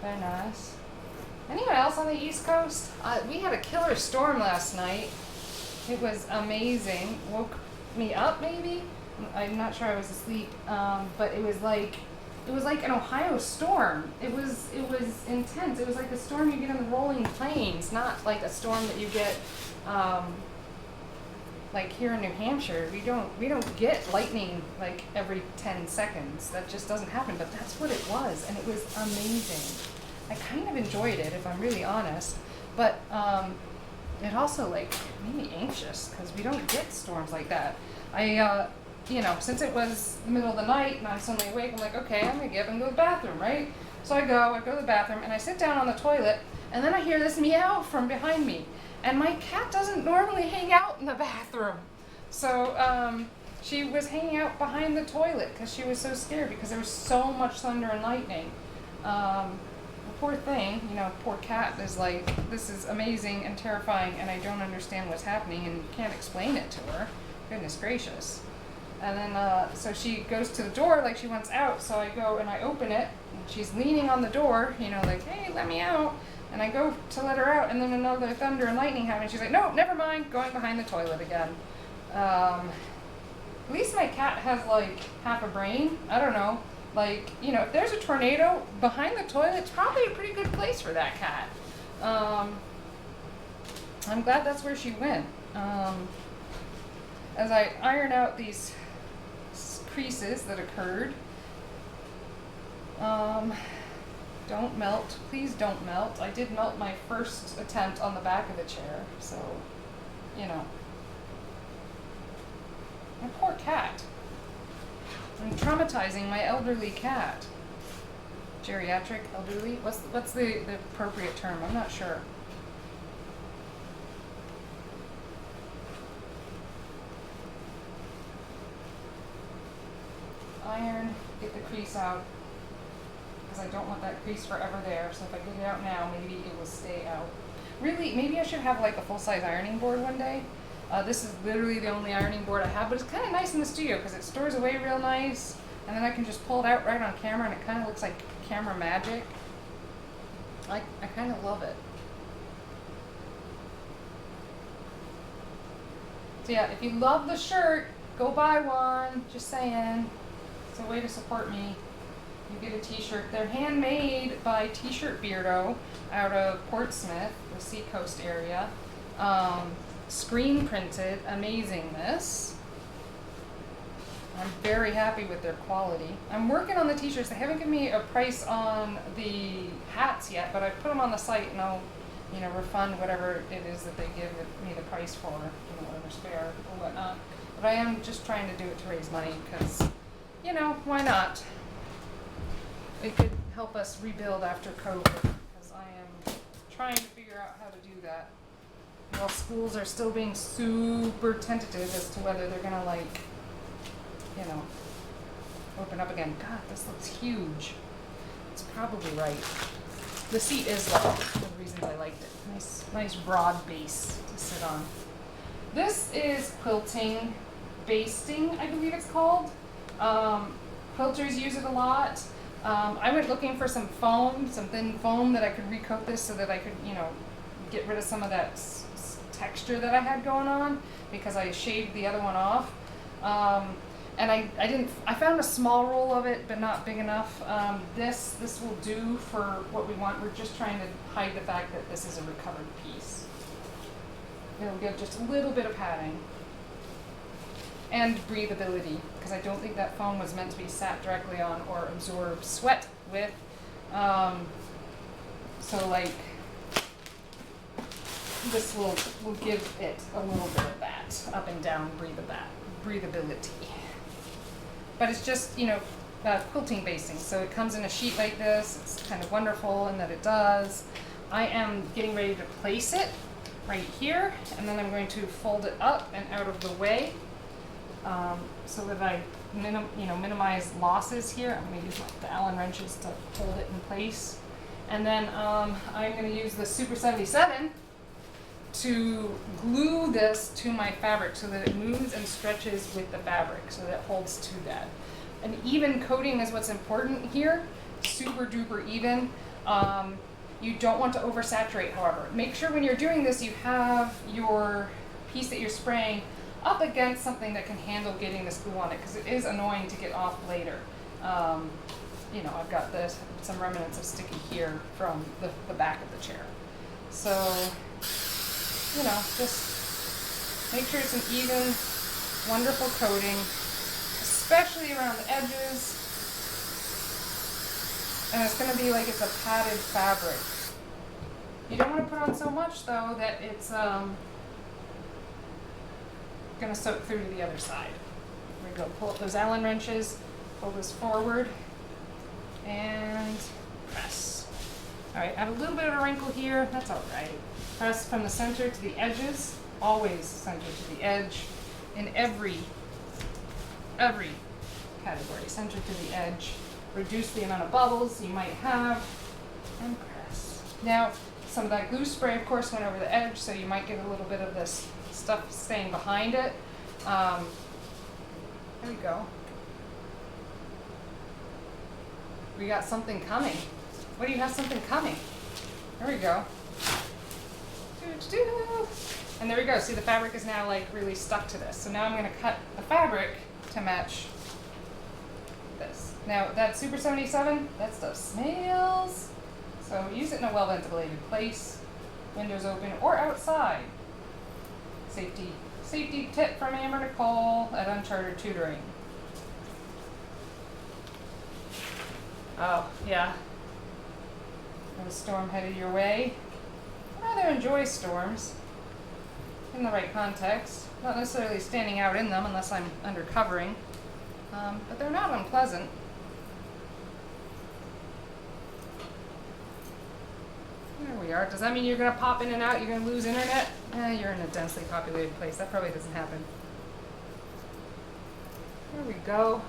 Speaker 1: Very nice. Anyone else on the East Coast? We had a killer storm last night. It was amazing. Woke me up maybe? I'm not sure I was asleep, but it was like an Ohio storm. It was intense. It was like a storm you get in the rolling plains, not like a storm that you get like here in New Hampshire. We don't get lightning like every 10 seconds. That just doesn't happen, but that's what it was, and it was amazing. I kind of enjoyed it, if I'm really honest, but it also like made me anxious because we don't get storms like that. You know, since it was the middle of the night and I'm suddenly awake, I'm like, okay, I'm gonna get up and go to the bathroom, right? So I go to the bathroom and I sit down on the toilet, and then I hear this meow from behind me. And my cat doesn't normally hang out in the bathroom. So she was hanging out behind the toilet because she was so scared because there was so much thunder and lightning. The poor thing, you know, poor cat is like, this is amazing and terrifying and I don't understand what's happening and can't explain it to her. Goodness gracious. And then, so she goes to the door like she wants out, so I go and I open it, and she's leaning on the door, you know, like, hey, let me out. And I go to let her out, and then another thunder and lightning happens. She's like, no, never mind, going behind the toilet again. At least my cat has like half a brain. I don't know. Like, you know, if there's a tornado, behind the toilet, it's probably a pretty good place for that cat. I'm glad that's where she went. As I iron out these creases that occurred. Don't melt. Please don't melt. I did melt my first attempt on the back of the chair, so, you know. My poor cat. I'm traumatizing my elderly cat. Geriatric, elderly? What's the appropriate term? I'm not sure. Iron, get the crease out, because I don't want that crease forever there, so if I get it out now, maybe it will stay out. Really, maybe I should have like a full-size ironing board one day. This is literally the only ironing board I have, but it's kind of nice in the studio because it stores away real nice, and then I can just pull it out right on camera and it kind of looks like camera magic. I kind of love it. So yeah, if you love the shirt, go buy one, just saying. It's a way to support me. You get a t-shirt. They're handmade by T-Shirt Beardo out of Portsmouth, the Seacoast area. Screen printed amazingness. I'm very happy with their quality. I'm working on the t-shirts. They haven't given me a price on the hats yet, but I put them on the site and I'll, you know, refund whatever it is that they give me the price for, you know, whatever spare or whatnot. but I am just trying to do it to raise money because, you know, why not? It could help us rebuild after COVID because I am trying to figure out how to do that. While schools are still being super tentative as to whether they're gonna, like, you know, open up again. God, this looks huge. It's probably right. The seat is low, one of the reasons I liked it. Nice broad base to sit on. This is Quilting Basting, I believe it's called. Quilters use it a lot. I went looking for some foam, some thin foam that I could recoat this so that I could, you know, get rid of some of that texture that I had going on because I shaved the other one off. And I found a small roll of it, but not big enough. This will do for what we want. We're just trying to hide the fact that this is a recovered piece. It'll give just a little bit of padding. And breathability, because I don't think that foam was meant to be sat directly on or absorb sweat with. So like, this will give it a little bit of that up and down breathability. But it's just, you know, quilting basting. So it comes in a sheet like this. It's kind of wonderful in that it does. I am getting ready to place it right here, and then I'm going to fold it up and out of the way so that I minimize losses here. I'm going to use the Allen wrenches to hold it in place. And then I'm going to use the Super 77 to glue this to my fabric so that it moves and stretches with the fabric so that it holds to that. An even coating is what's important here, super duper even. You don't want to oversaturate, however. Make sure when you're doing this you have your piece that you're spraying up against something that can handle getting this glue on it, because it is annoying to get off later. You know, I've got some remnants of sticky here from the back of the chair. So, you know, just make sure it's an even, wonderful coating, especially around the edges. And it's going to be like it's a padded fabric. You don't want to put on so much, though, that it's going to soak through to the other side. Here we go. Pull up those Allen wrenches, pull this forward, and press. All right, I have a little bit of a wrinkle here. That's all right. Press from the center to the edges, always center to the edge, in every category, center to the edge. Reduce the amount of bubbles you might have, and press. Now, some of that glue spray, of course, went over the edge, so you might get a little bit of this stuff staying behind it. There we go. We got something coming. What do you have something coming? There we go. And there we go. See, the fabric is now like really stuck to this. So now I'm going to cut the fabric to match this. Now that Super 77, that stuff smells. So use it in a well-ventilated place, windows open, or outside. Safety tip from Amber Nicole at Uncharted Tutoring. Oh, yeah. Have a storm headed your way. I rather enjoy storms in the right context. Not necessarily standing out in them unless I'm undercovering, but they're not unpleasant. There we are. Does that mean you're going to pop in and out? You're going to lose internet? You're in a densely populated place. That probably doesn't happen. There we go.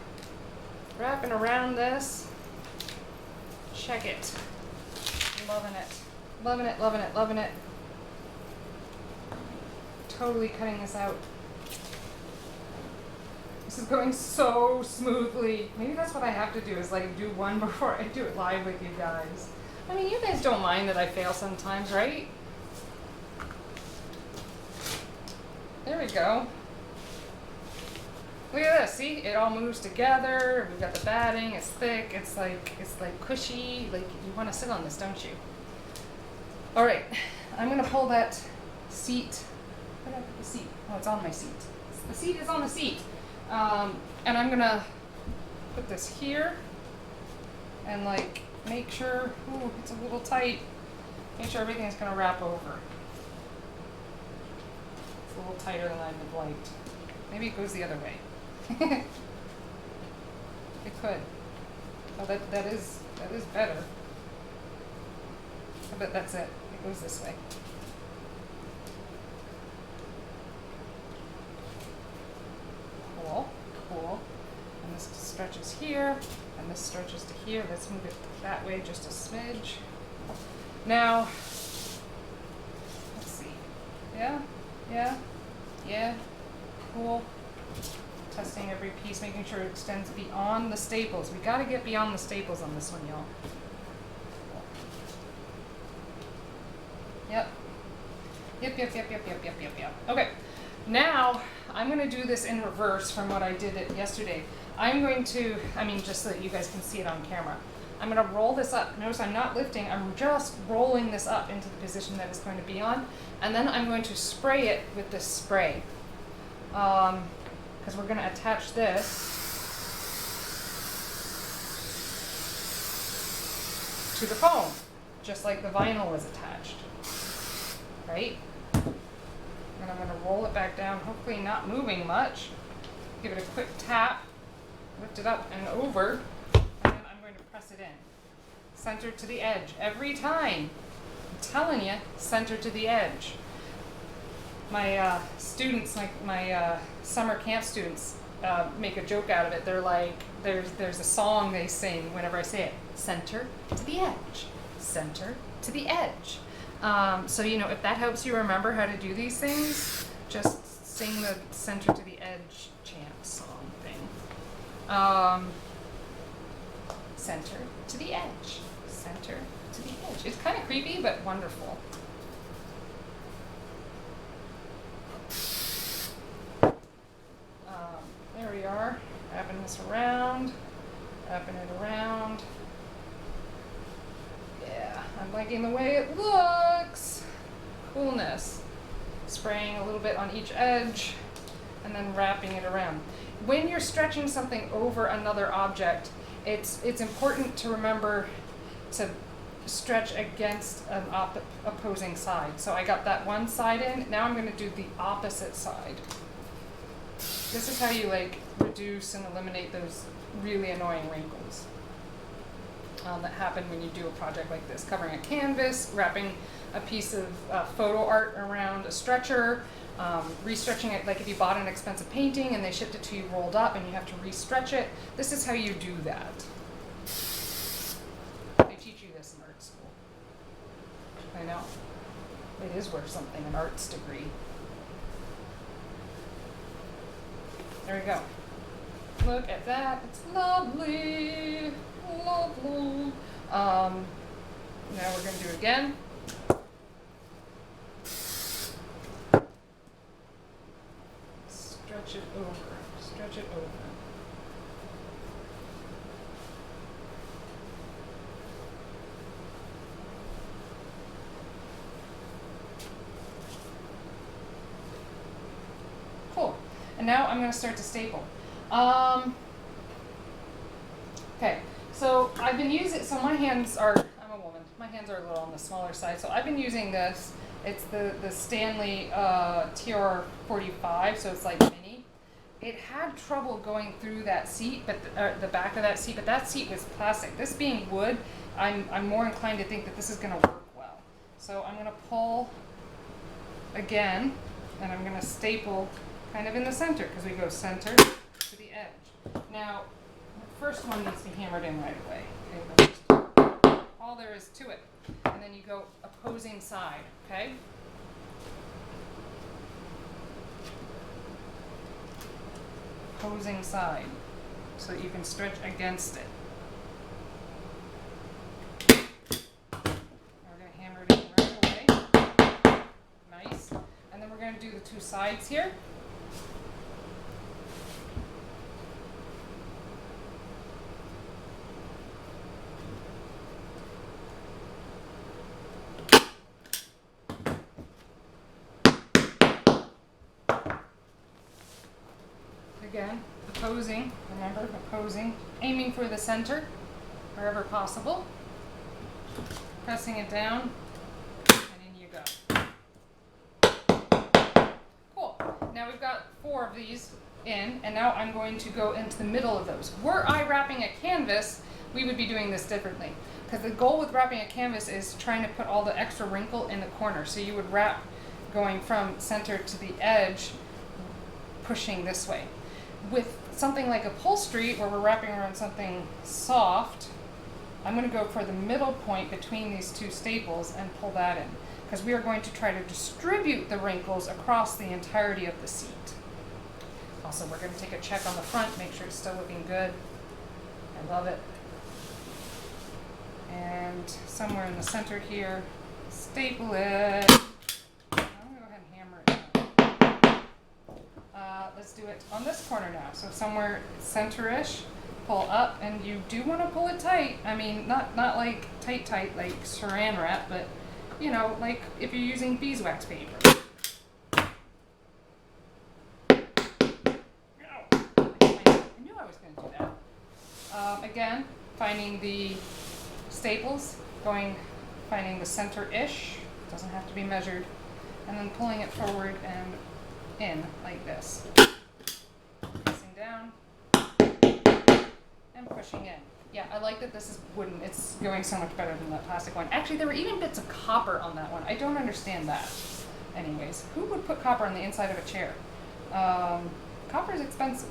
Speaker 1: Wrapping around this. Check it. Loving it. Loving it, loving it, loving it. Totally cutting this out. This is going so smoothly. Maybe that's what I have to do, is like do one before I do it live with you guys. I mean, you guys don't mind that I fail sometimes, right? There we go. Look at this, see? It all moves together. We've got the batting, it's thick, it's like cushy. Like, you want to sit on this, don't you? All right, I'm gonna pull that seat. Where did I put the seat? Oh, it's on my seat. The seat is on the seat. And I'm gonna put this here and like make sure, ooh, it's a little tight. Make sure everything's gonna wrap over. It's a little tighter than I would have liked. Maybe it goes the other way. It could. Oh, that is better. I bet that's it. It goes this way. Cool, cool. And this stretches here, and this stretches to here. Let's move it that way just a smidge. Now, let's see. Yeah, yeah, yeah. Cool. Testing every piece, making sure it extends beyond the staples. We got to get beyond the staples on this one, y'all. Yep. Yep. Okay. Now, I'm going to do this in reverse from what I did it yesterday. I'm going to, just so that you guys can see it on camera. I'm going to roll this up. Notice I'm not lifting, I'm just rolling this up into the position that it's going to be on. And then I'm going to spray it with this spray. Because we're going to attach this to the foam, just like the vinyl was attached, right? And I'm going to roll it back down, hopefully not moving much. Give it a quick tap, lift it up and over, and then I'm going to press it in. Center to the edge, every time. I'm telling you, center to the edge. My students, my summer camp students, make a joke out of it. They're like, there's a song they sing whenever I say it. Center to the edge. Center to the edge. So, if that helps you remember how to do these things, just sing the center to the edge chant song thing. Center to the edge. Center to the edge. It's kind of creepy, but wonderful. There we are, wrapping this around, wrapping it around. Yeah, I'm liking the way it looks. Coolness. Spraying a little bit on each edge and then wrapping it around. When you're stretching something over another object, it's important to remember to stretch against an opposing side. So I got that one side in, now I'm going to do the opposite side. This is how you reduce and eliminate those really annoying wrinkles that happen when you do a project like this. Covering a canvas, wrapping a piece of photo art around a stretcher, restretching it, like if you bought an expensive painting and they shipped it to you rolled up and you have to restretch it. This is how you do that. They teach you this in art school. I know. It is worth something, an arts degree. There we go. Look at that. It's lovely. Lovely. Now we're going to do it again. Stretch it over. Stretch it over. Cool. And now I'm going to start to staple. Okay, so I've been using, so my hands are, I'm a woman, my hands are a little on the smaller side, so I've been using this. It's the Stanley TR45, so it's like mini. It had trouble going through that seat, but the back of that seat, but that seat was plastic. This being wood, I'm more inclined to think that this is going to work well. So I'm going to pull again, and I'm going to staple kind of in the center, because we go center to the edge. Now, the first one needs to be hammered in right away. Okay, all there is to it. And then you go opposing side, okay? Opposing side, so that you can stretch against it. We're going to hammer it in right away. Nice. And then we're going to do the two sides here. Again, opposing, remember, opposing, aiming for the center wherever possible, pressing it down, and in you go. Cool. Now we've got 4 4 of these in, and now I'm going to go into the middle of those. Were I wrapping a canvas, we would be doing this differently. Because the goal with wrapping a canvas is trying to put all the extra wrinkle in the corner. So you would wrap going from center to the edge, pushing this way. With something like upholstery, where we're wrapping around something soft, I'm going to go for the middle point between these two staples and pull that in. Because we are going to try to distribute the wrinkles across the entirety of the seat. Also, we're going to take a check on the front, make sure it's still looking good. I love it. And somewhere in the center here, staple it. I'm going to go ahead and hammer it down. Let's do it on this corner now. So somewhere center-ish, pull up, and you do want to pull it tight. I mean, not like tight like saran wrap, but you know, like if you're using beeswax paper. I knew I was going to do that. Again, finding the staples, finding the center-ish, doesn't have to be measured, and then pulling it forward and in like this. Pressing down and pushing in. Yeah, I like that this is wooden. It's going so much better than that plastic one. Actually, there were even bits of copper on that one. I don't understand that. Anyways, who would put copper on the inside of a chair? Copper is expensive.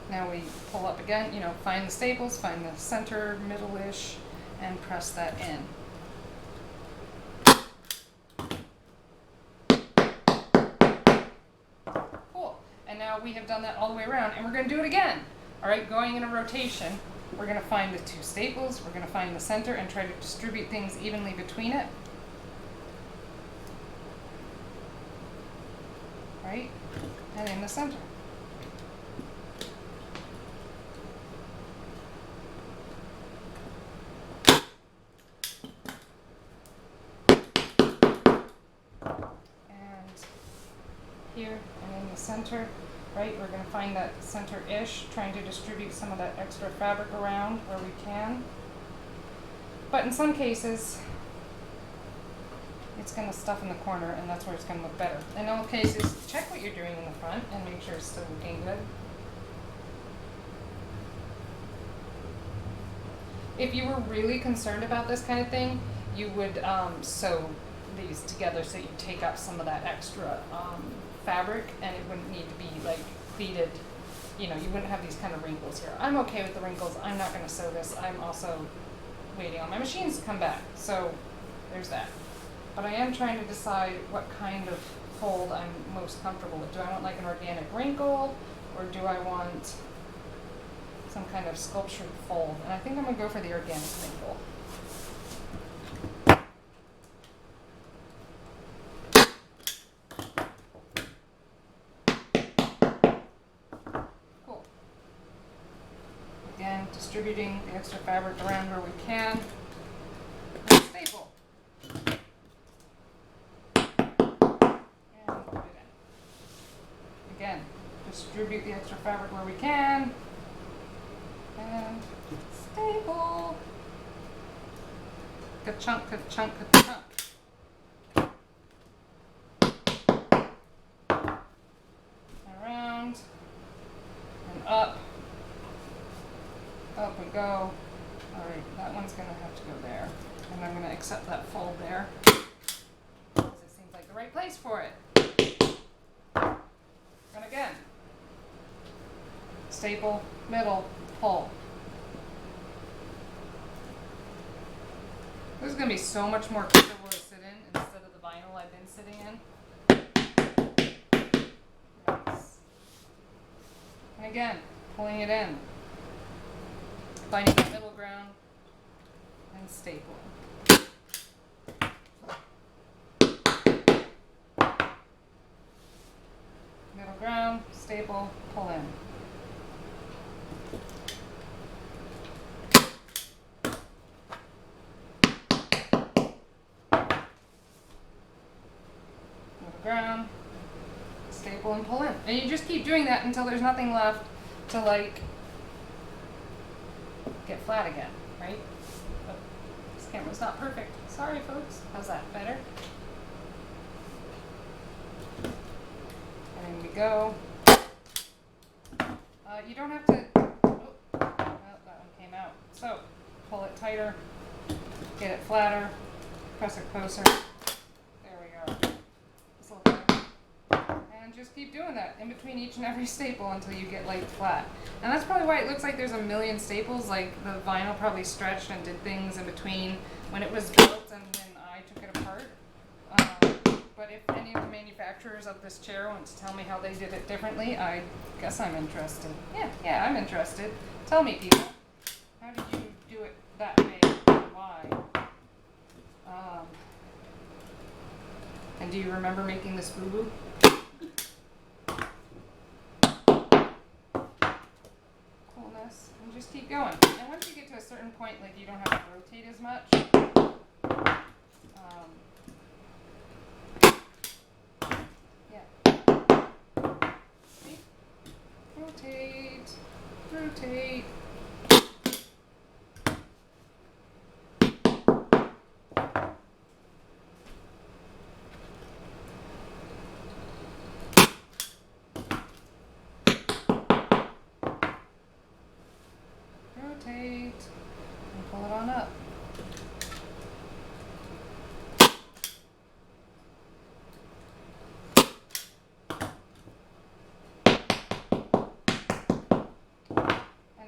Speaker 1: Now we pull up again, find the staples, find the center, middle-ish, and press that in. Cool. And now we have done that all the way around, and we're going to do it again. All right, going in a rotation, we're going to find the two staples, we're going to find the center, and try to distribute things evenly between it. Right? And in the center. Here and in the center, right? We're going to find that center-ish, trying to distribute some of that extra fabric around where we can. But in some cases, it's going to stuff in the corner, and that's where it's going to look better. In all cases, check what you're doing in the front and make sure it's still looking good. If you were really concerned about this kind of thing, you would sew these together so you take up some of that extra fabric, and it wouldn't need to be like pleated. You wouldn't have these kind of wrinkles here. I'm okay with the wrinkles. I'm not going to sew this. I'm also waiting on my machines to come back. So there's that. But I am trying to decide what kind of fold I'm most comfortable with. Do I want like an organic wrinkle, or do I want some kind of sculptured fold? And I think I'm going to go for the organic wrinkle. Cool. Again, distributing the extra fabric around where we can. And staple. And put it in. Again, distribute the extra fabric where we can. And staple. Ka-chunk, ka-chunk, ka-chunk. Around and up. Up we go. Alright, that one's going to have to go there. And I'm going to accept that fold there, because it seems like the right place for it. And again, staple, middle, pull. This is going to be so much more comfortable to sit in instead of the vinyl I've been sitting in. Nice. And again, pulling it in. Finding the middle ground and staple. Middle ground, staple, pull in. Ground, staple, and pull in. And you just keep doing that until there's nothing left to like get flat again, right? But this camera's not perfect. Sorry folks. How's that? Better? And go. You don't have to, well, that one came out. So, pull it tighter, get it flatter, press it closer. There we go. Just a little better. And just keep doing that in between each and every staple until you get like flat. And that's probably why it looks like there's a million staples, like the vinyl probably stretched and did things in between when it was built and then I took it apart. But if any of the manufacturers of this chair want to tell me how they did it differently, I guess I'm interested. Yeah, I'm interested. Tell me, people. How did you do it that way and why? And do you remember making this boo-boo? Coolness. And just keep going. And once you get to a certain point, like you don't have to rotate as much. Rotate, rotate. Rotate, and pull it on up.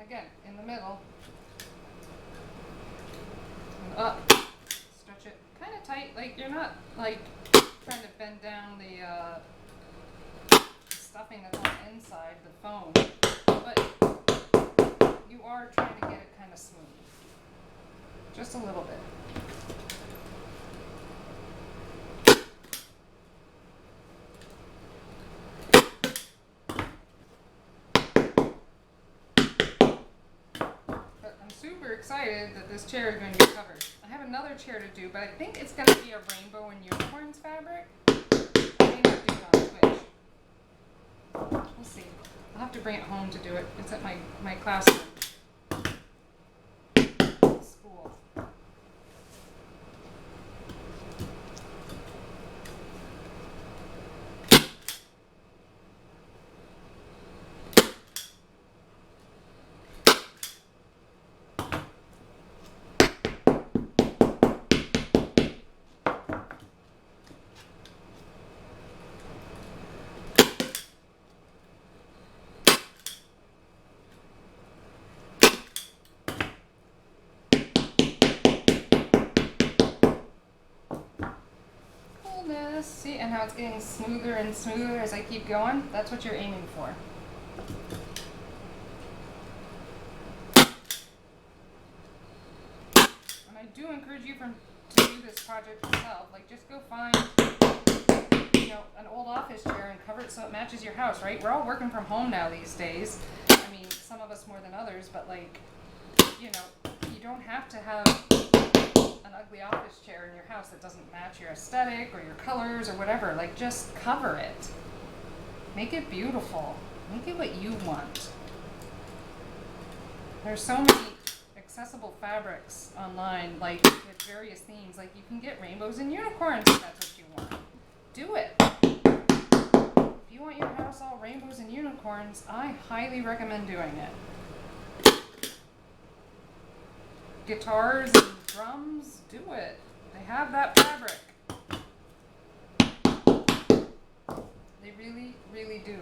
Speaker 1: Again, in the middle, and up, stretch it kind of tight, like you're not like trying to bend down the stuffing that's on the inside, the foam, but you are trying to get it kind of smooth, just a little bit. Super excited that this chair is going to be covered. I have another chair to do, but I think it's going to be a rainbow and unicorns fabric. I may not do it on Twitch. We'll see. I'll have to bring it home to do it. It's at my classroom. School. See, and how it's getting smoother and smoother as I keep going? That's what you're aiming for. And I do encourage you to do this project yourself. Like, just go find, an old office chair and cover it so it matches your house, right? We're all working from home now these days. I mean, some of us more than others, but like, you don't have to have an ugly office chair in your house that doesn't match your aesthetic or your colors or whatever. Like, just cover it. Make it beautiful. Make it what you want. There's so many accessible fabrics online, like with various themes. Like, you can get rainbows and unicorns if that's what you want. Do it. If you want your house all rainbows and unicorns, I highly recommend doing it. Guitars and drums, do it. They have that fabric. They really, really do.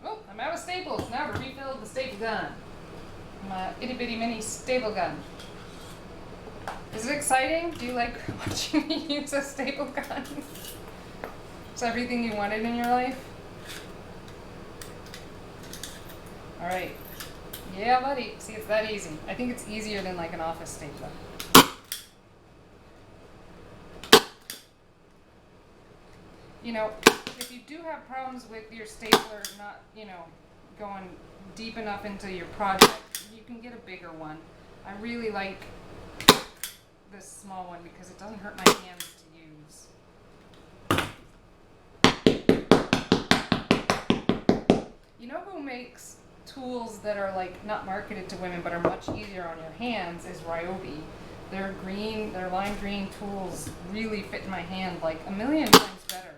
Speaker 1: Oh, I'm out of staples. Now to refill the staple gun. My itty bitty mini staple gun. Is it exciting? Do you like watching me use a staple gun? It's everything you wanted in your life? Alright. Yeah, buddy. See, it's that easy. I think it's easier than like an office stapler. If you do have problems with your stapler not, going deep enough into your project, you can get a bigger one. I really like this small one because it doesn't hurt my hands to use. You know who makes tools that are like not marketed to women but are much easier on your hands is Ryobi. Their lime green tools really fit in my hand like a million times better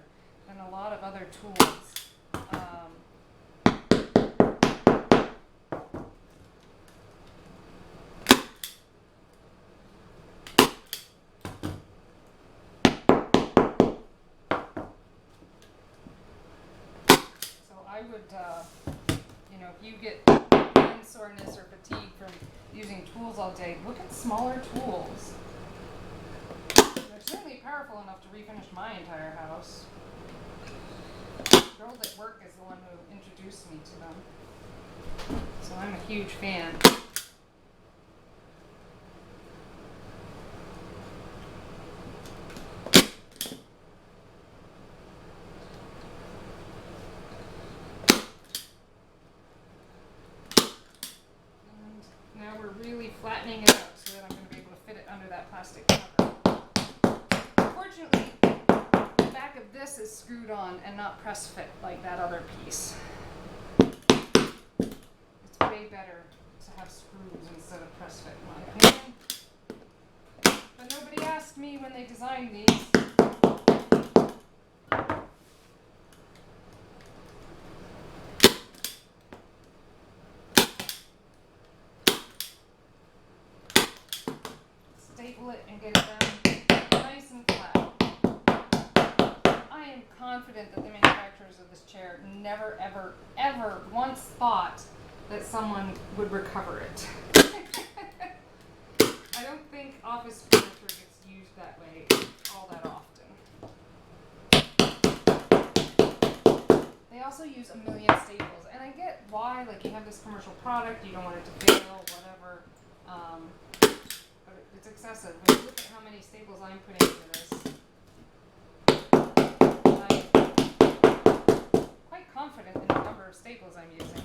Speaker 1: than a lot of other tools. So I would, if you get hand soreness or fatigue from using tools all day, look at smaller tools. They're certainly powerful enough to refinish my entire house. The girl at work is the one who introduced me to them. So I'm a huge fan. Now we're really flattening it out so that I'm going to be able to fit it under that plastic cover. Unfortunately, the back of this is screwed on and not press fit like that other piece. It's way better to have screws instead of press fit in my opinion. But nobody asked me when they designed these. Staple it and get it down nice and flat. I am confident that the manufacturers of this chair never, ever, ever once thought that someone would recover it. I don't think office furniture gets used that way all that often. They also use a million staples, and I get why, like you have this commercial product, you don't want it to fail, whatever. But it's excessive. When you look at how many staples I'm putting into this, I'm quite confident in the number of staples I'm using.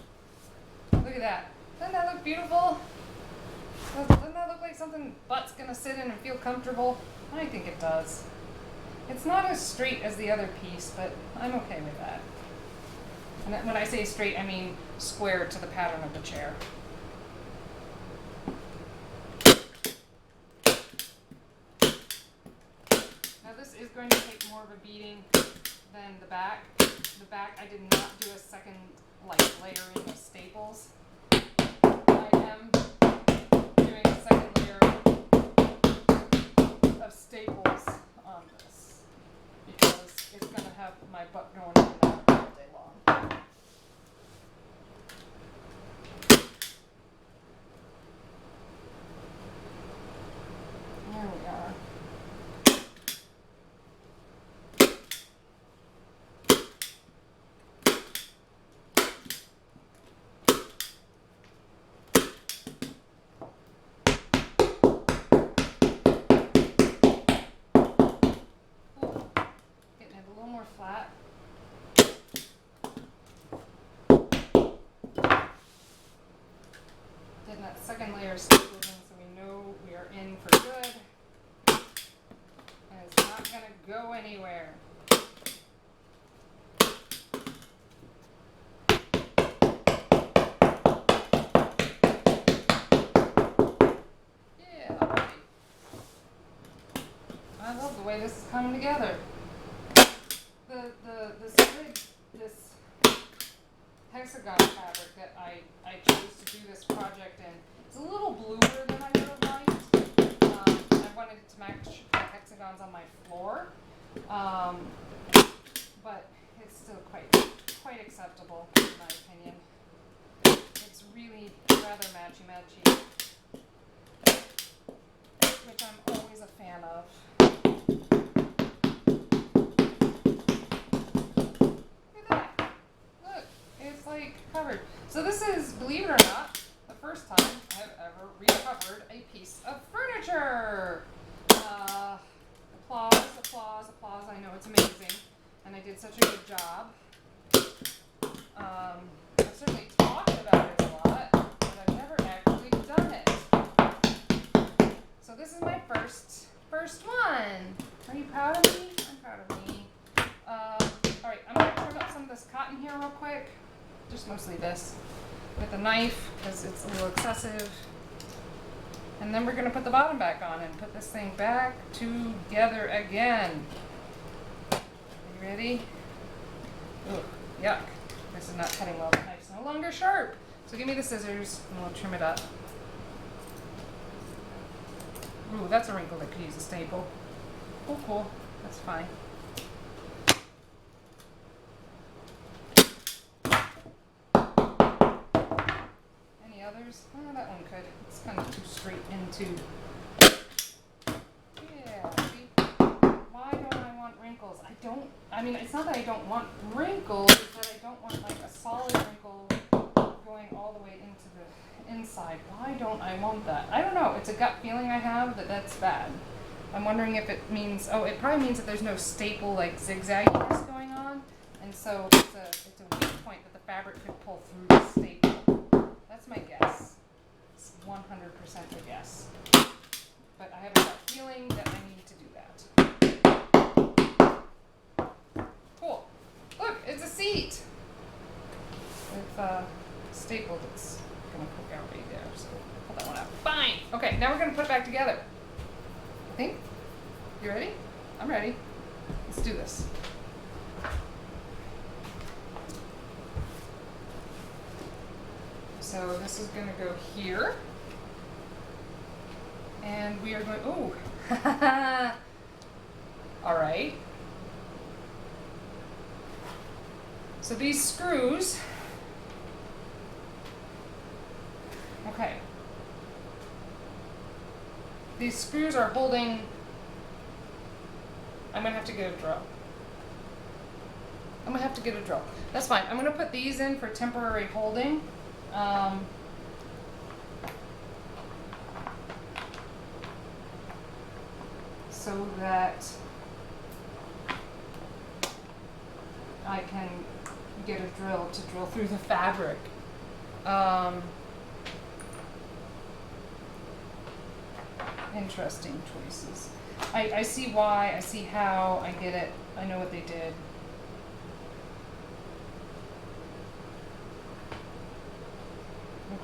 Speaker 1: Look at that. Doesn't that look beautiful? Doesn't that look like something butt's gonna sit in and feel comfortable? I think it does. It's not as straight as the other piece, but I'm okay with that. And when I say straight, I mean square to the pattern of the chair. Is going to take more of a beating than the back. The back, I did not do a second layering of staples. I am doing a second layer of staples on this because it's going to have my butt going in and out all day long. There we are. Flat. Getting that second layer of staples in so we know we are in for good. And it's not going to go anywhere. Yeah, right. I love the way this is coming together. This hexagon fabric that I chose to do this project in, it's a little bluer than I would have liked. I wanted it to match the hexagons on my floor, but it's still quite acceptable in my opinion. It's really rather matchy-matchy, which I'm always a fan of. Covered. So this is, believe it or not, the first time I've ever recovered a piece of furniture. Applause, applause, applause. I know it's amazing, and I did such a good job. I've certainly talked about it a lot, but I've never actually done it. So this is my first one. Are you proud of me? I'm proud of me. All right, I'm going to trim up some of this cotton here real quick. just mostly this, with a knife because it's a little excessive. And then we're going to put the bottom back on and put this thing back together again. Are you ready? Ugh, yuck. This is not cutting well. The knife's no longer sharp. So give me the scissors and we'll trim it up. Ooh, that's a wrinkle that could use a staple. Oh, cool. That's fine. Any others? Oh, that one could. It's kind of too straight into. Yeah, see? Why don't I want wrinkles? I mean, it's not that I don't want wrinkles, it's that I don't want like a solid wrinkle going all the way into the inside. Why don't I want that? I don't know. It's a gut feeling I have that that's bad. I'm wondering if it means, it probably means that there's no staple like zigzagginess going on. And so it's a weak point that the fabric could pull through the staple. That's my guess. It's 100% a guess. But I have a gut feeling that I need to do that. Cool. Look, it's a seat with a staple that's going to poke out right there. So pull that one out. Fine. Okay, now we're going to put it back together. I think. You ready? I'm ready. Let's do this. So this is going to go here. And we are going, ooh. All right. So these screws, okay. These screws are holding, I'm going to have to get a drill. That's fine. I'm going to put these in for temporary holding. So that I can get a drill to drill through the fabric. Interesting choices. I see why, I see how, I get it, I know what they did.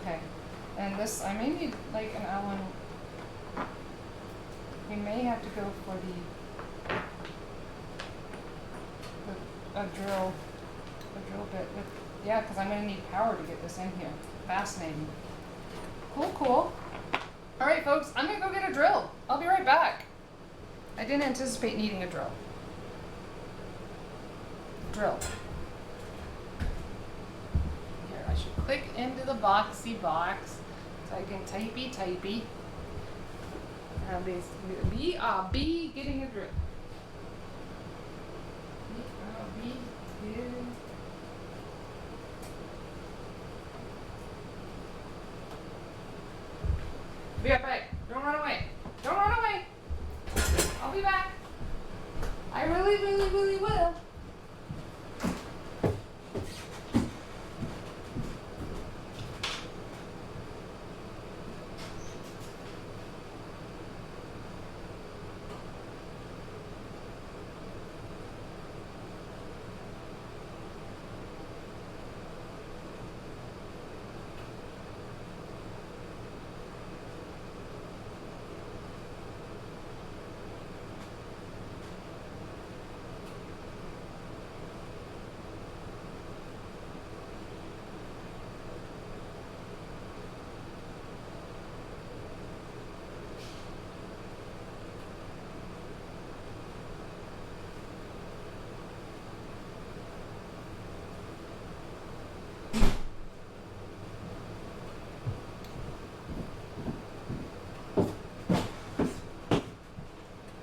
Speaker 1: Okay, and this, I may need like an Allen, we may have to go for a drill bit, yeah, because I'm going to need power to get this in here. Fascinating. Cool. All right, folks, I'm going to go get a drill. I'll be right back. I didn't anticipate needing a drill. Here, I should click into the boxy box so I can typey. B getting a drill. Be right back. Don't run away. I'll be back. I really will.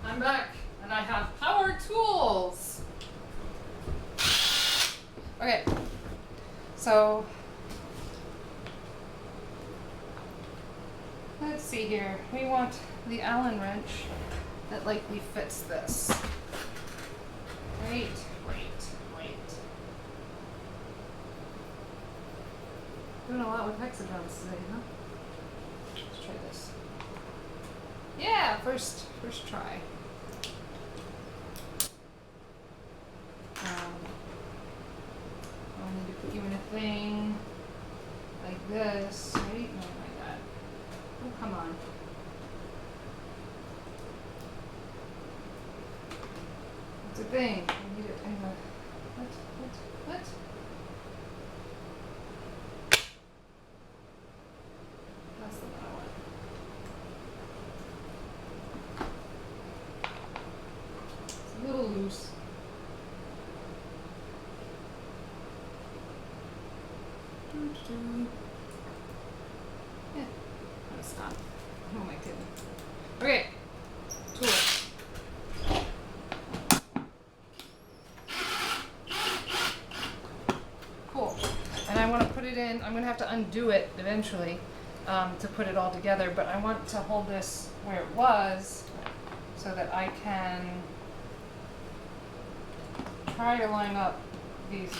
Speaker 1: I'm back, and I have power tools. Okay, so let's see here. We want the Allen wrench that likely fits this. Wait. Doing a lot with hexagons today, huh? Let's try this. Yeah, first try. I'll need to put you in a thing. come on. It's a thing. I need it in the, what? That's the one I want. It's a little loose. Yeah, that's not. Who am I kidding? Okay, tool. Cool. And I want to put it in. I'm going to have to undo it eventually to put it all together, but I want to hold this where it was so that I can try to line up these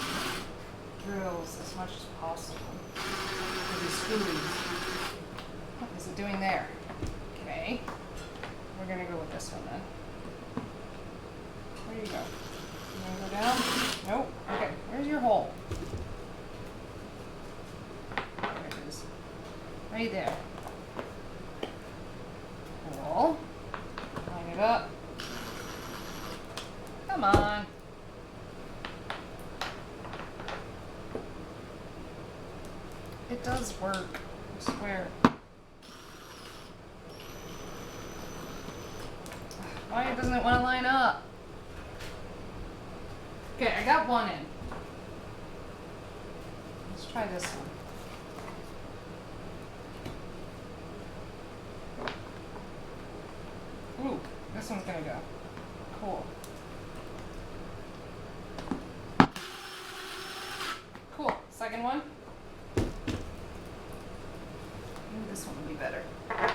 Speaker 1: drills as much as possible. These screws. What is it doing there? Okay. We're going to go with this one then. Where do you go? You want to go down? Nope. Okay. Where's your hole? There it is. Right there. Cool. Line it up. Come on. It does work, I swear. Why doesn't it want to line up? Okay, I got one in. Let's try this one. Ooh, this one's gonna go. Cool. Cool. Second one. This one will be better. I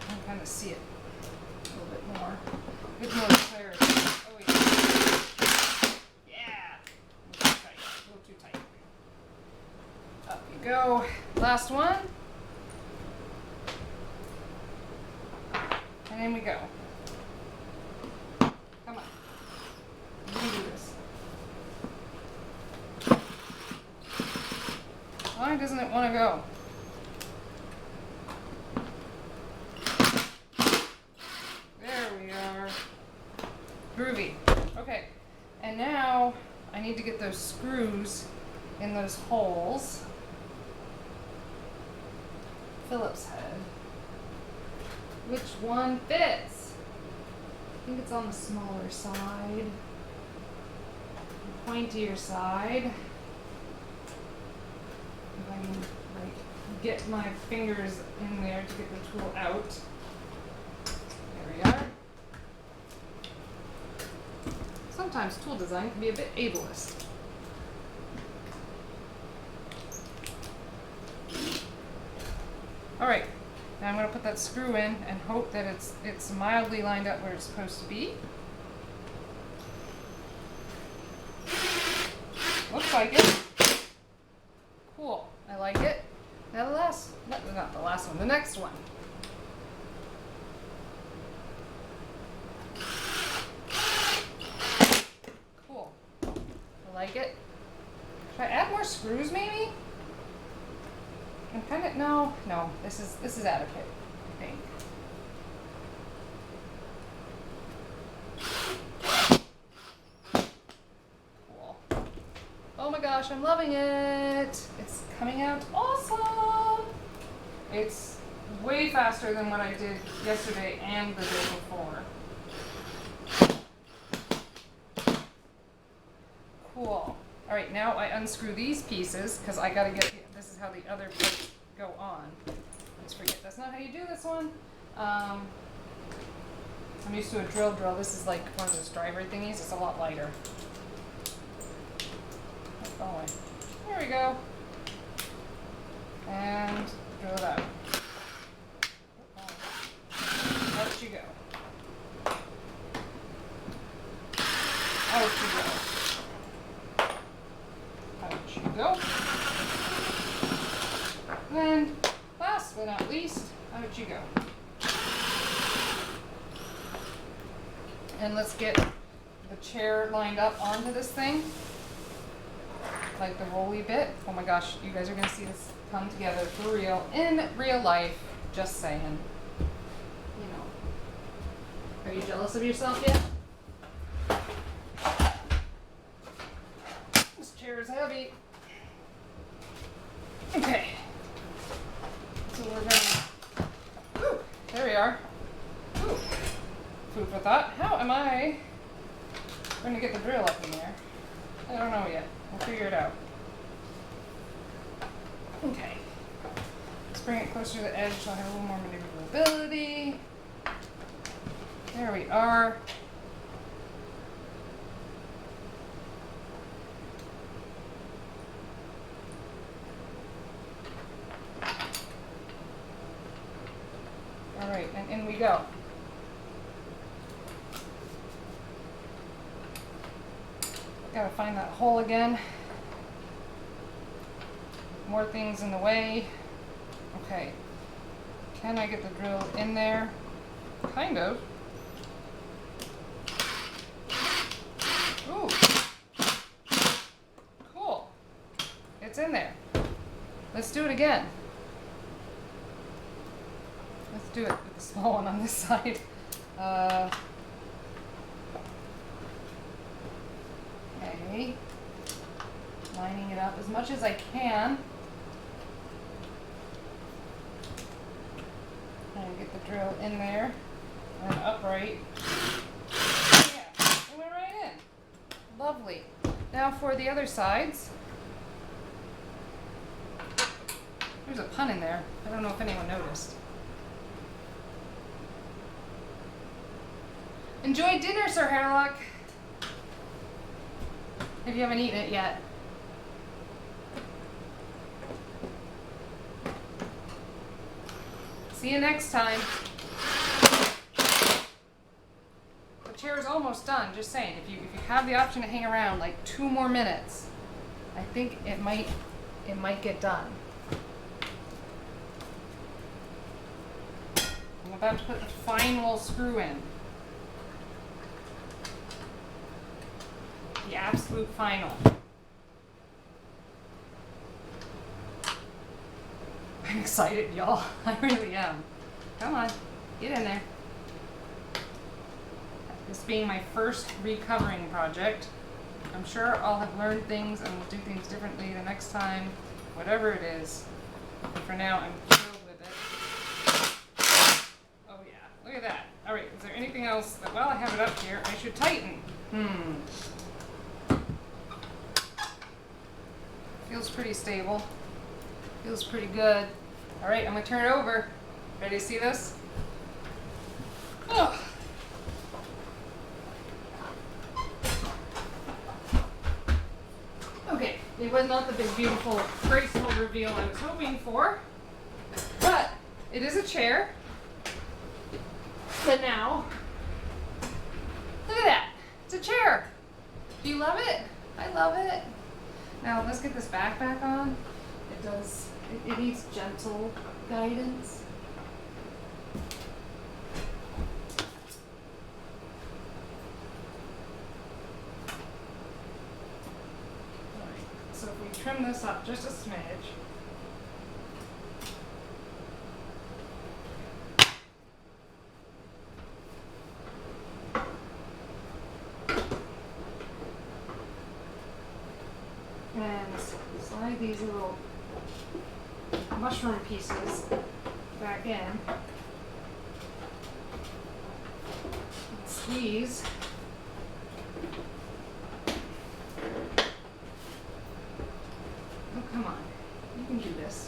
Speaker 1: can kind of see it a little bit more. Get more clarity. Oh yeah. Yeah. A little too tight. A little too tight. Up you go. Last one. And in we go. Come on. You can do this. Why doesn't it want to go? Groovy. Okay, and now I need to get those screws in those holes. Phillips head. Which one fits? I think it's on the smaller side. The pointier side. If I can get my fingers in there to get the tool out. There we are. Sometimes tool design can be a bit ableist. Alright, now I'm going to put that screw in and hope that it's mildly lined up where it's supposed to be. Looks like it. Cool, I like it. Now not the last one, the next one. Like it. Should I add more screws maybe? I'm kind of no, this is adequate, I think. Cool. Oh my gosh, I'm loving it. It's coming out awesome. It's way faster than what I did yesterday and the day before. Cool. All right, now I unscrew these pieces because I gotta get, this is how the other parts go on. Let's forget, that's not how you do this one. I'm used to a drill. This is like one of those driver thingies. It's a lot lighter. Keep going. There we go. And drill it out. Out you go. Out you go. Out you go. And last but not least, out you go. And let's get the chair lined up onto this thing, like the rolly bit. Oh my gosh, you guys are gonna see this come together for real, in real life. Just saying. You know. Are you jealous of yourself yet? This chair is heavy. Okay. So we're gonna, woo, there we are. Woo. Food for thought. How am I going to get the drill up in there? I don't know yet. We'll figure it out. Okay. Let's bring it closer to the edge so I have a little more maneuverability. There we are. All right, and in we go. Gotta find that hole again. More things in the way. Okay. Can I get the drill in there? Kind of. Ooh. Cool. It's in there. Let's do it again. Let's do it with the small one on this side. Okay. Lining it up as much as I can. And get the drill in there and upright. Yeah, it went right in. Lovely. Now for the other sides. There's a pun in there. I don't know if anyone noticed. Enjoy dinner, Sir Hairlock. If you haven't eaten it yet. See you next time. The chair is almost done, just saying. If you have the option to hang around like 2 more minutes, I think it might get done. I'm about to put the final screw in. The absolute final. I'm excited, y'all. I really am. Come on, get in there. This being my first recovering project, I'm sure I'll have learned things and will do things differently the next time, whatever it is. But for now, I'm thrilled with it. Oh yeah, look at that. All right, is there anything else that while I have it up here, I should tighten? Feels pretty stable. Feels pretty good. All right, I'm gonna turn it over. Ready to see this? Oh. Okay, it was not the big, beautiful, graceful reveal I was hoping for, but it is a chair. But now, look at that. It's a chair. Do you love it? I love it. Now let's get this back on. It needs gentle guidance. Alright, so if we trim this up just a smidge. And slide these little mushroom pieces back in. And squeeze. Oh, come on. You can do this.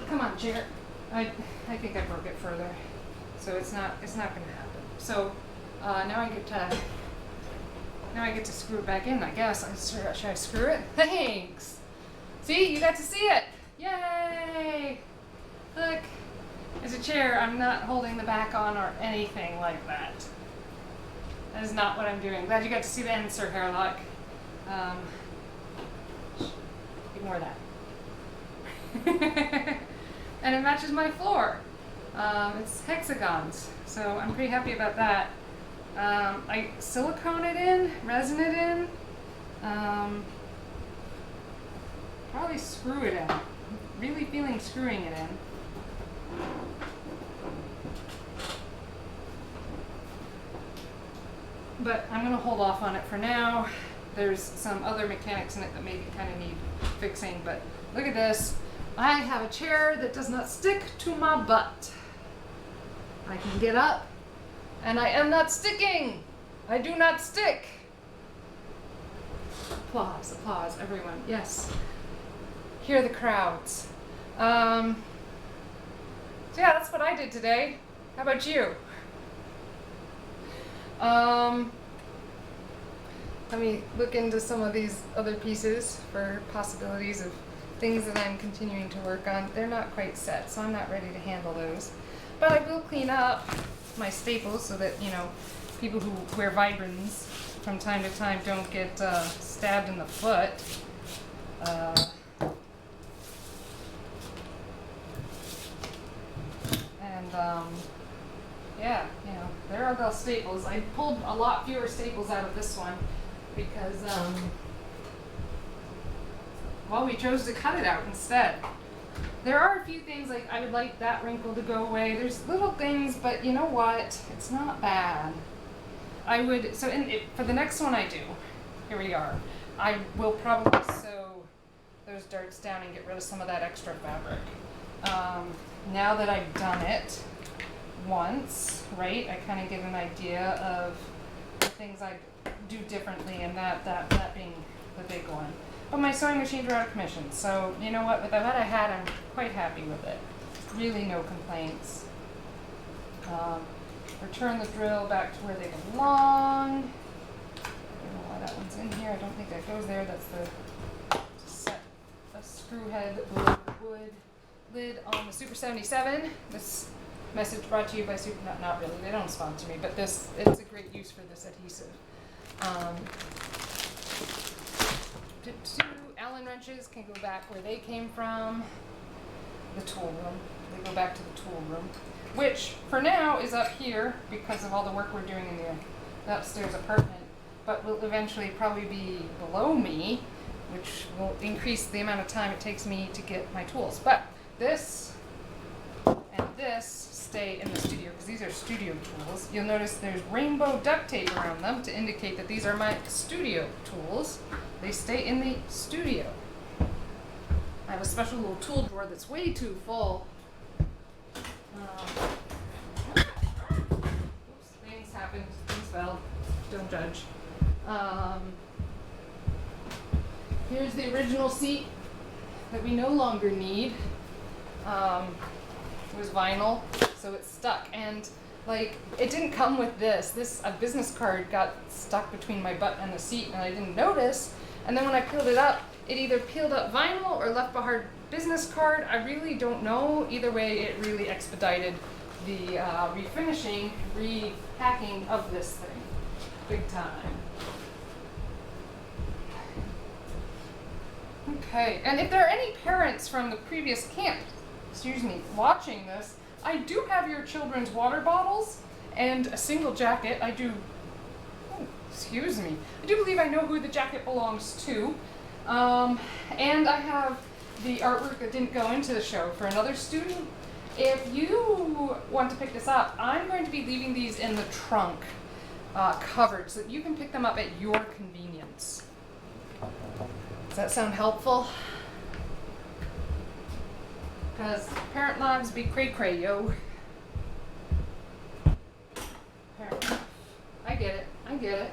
Speaker 1: Come on, chair. I think I broke it further. So it's not gonna happen. So now I get to screw it back in, I guess. Should I screw it? Thanks! See, you got to see it! Yay! Look, it's a chair. I'm not holding the back on or anything like that. That is not what I'm doing. Glad you got to see the end, Sir Hairlock. Ignore that. And it matches my floor. It's hexagons, so I'm pretty happy about that. I silicone it in, resin it in, probably screw it in. Really feeling screwing it in. but I'm gonna hold off on it for now. There's some other mechanics in it that maybe kind of need fixing, but look at this. I have a chair that does not stick to my butt. I can get up, and I am not sticking. I do not stick. Applause, applause, everyone. Yes. Hear the crowds. So yeah, that's what I did today. How about you? Let me look into some of these other pieces for possibilities of things that I'm continuing to work on. They're not quite set, so I'm not ready to handle those. But I will clean up my staples so that, you know, people who wear vibrins from time to time don't get stabbed in the foot. Yeah, you know, there are those staples. I pulled a lot fewer staples out of this one because, well, we chose to cut it out instead. There are a few things, like I would like that wrinkle to go away. There's little things, but you know what? It's not bad. I would, so for the next one I do, here we are, I will probably sew those darts down and get rid of some of that extra fabric. Now that I've done it once, right, I kind of get an idea of the things I do differently, and that being the big one. But my sewing machines are out of commission, so you know what, with what I had, I'm quite happy with it. Really no complaints. Return the drill back to where they belong. I don't know why that one's in here. I don't think that goes there. That's the set a screw head wood lid on the Super 77. This message brought to you by Super, not really, they don't sponsor me, but it's a great use for this adhesive. Two Allen wrenches can go back where they came from, the tool room. They go back to the tool room, which for now is up here because of all the work we're doing in the upstairs apartment, but will eventually probably be below me, which will increase the amount of time it takes me to get my tools. But this and this stay in the studio because these are studio tools. You'll notice there's rainbow duct tape around them to indicate that these are my studio tools. They stay in the studio. I have a special little tool drawer that's way too full. Oops, things happened, things fell, don't judge. Here's the original seat that we no longer need. It was vinyl, so it's stuck, and like it didn't come with this a business card got stuck between my butt and the seat, and I didn't notice, and then when I peeled it up, it either peeled up vinyl or left behind business card. I really don't know. Either way, it really expedited the refinishing, repacking of this thing big time. Okay, and if there are any parents from the previous camp, watching this, I do have your children's water bottles and a single jacket. I do believe I know who the jacket belongs to. And I have the artwork that didn't go into the show for another student. If you want to pick this up, I'm going to be leaving these in the trunk covered so that you can pick them up at your convenience. Does that sound helpful? Because parent lives be cray-cray, yo. Parent life. I get it.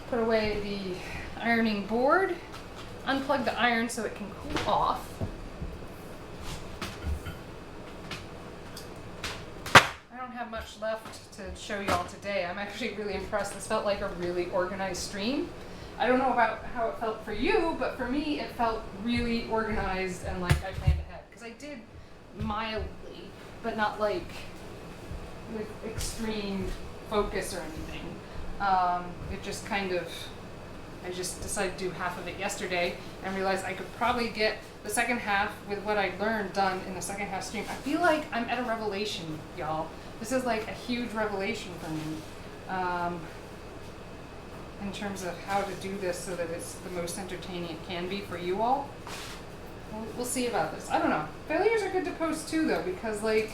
Speaker 1: Put away the ironing board. Unplug the iron so it can cool off. I don't have much left to show y'all today. I'm actually really impressed. This felt like a really organized stream. I don't know about how it felt for you, but for me it felt really organized and like I planned ahead. Because I did mildly, but not like with extreme focus or anything. It just kind of, I just decided to do half of it yesterday and realized I could probably get the second half with what I learned done in the second half stream. I feel like I'm at a revelation, y'all. This is like a huge revelation for me. In terms of how to do this so that it's the most entertaining it can be for you all. We'll see about this. I don't know. Failures are good to post too though, because like,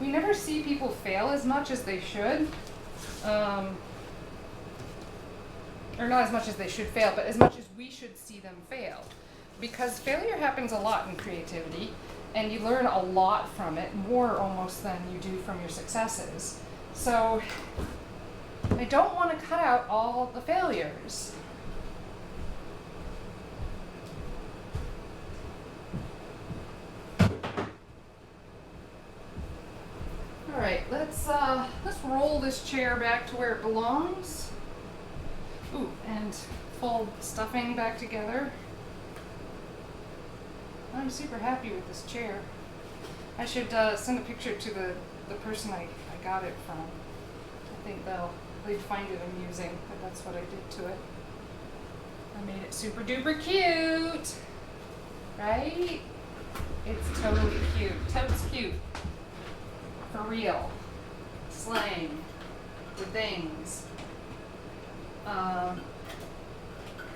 Speaker 1: we never see people fail as much as they should. Or not as much as they should fail, but as much as we should see them fail. Because failure happens a lot in creativity, and you learn a lot from it, more almost than you do from your successes. So I don't want to cut out all the failures. All right, let's roll this chair back to where it belongs. Ooh, and fold stuffing back together. I'm super happy with this chair. I should send a picture to the person I got it from. I think they'd find it amusing, but that's what I did to it. I made it super duper cute, right? It's totally cute. Totes cute. For real. Slang. The things.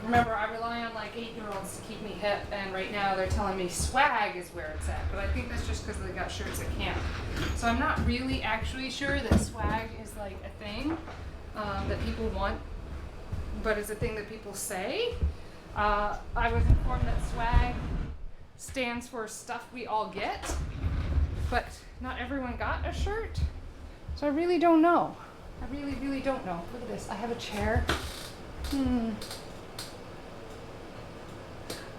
Speaker 1: Remember, I rely on like 8-year-olds to keep me hip, and right now they're telling me swag is where it's at, but I think that's just because they got shirts at camp. So I'm not really actually sure that swag is like a thing that people want, but it's a thing that people say. I was informed that swag stands for stuff we all get, but not everyone got a shirt, so I really don't know. I really, really don't know. Look at this. I have a chair.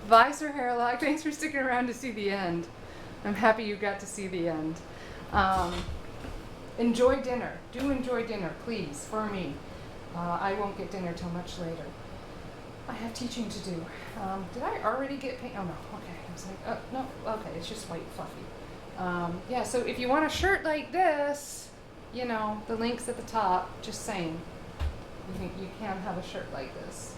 Speaker 1: Bye, Sir Hairlock. Thanks for sticking around to see the end. I'm happy you got to see the end. Enjoy dinner. Do enjoy dinner, please, for me. I won't get dinner till much later. I have teaching to do. Did I already get paint? Oh, no. Okay. I was like, oh, no. Okay. It's just white fluffy. Yeah, so if you want a shirt like this, you know, the link's at the top, just saying. You can have a shirt like this.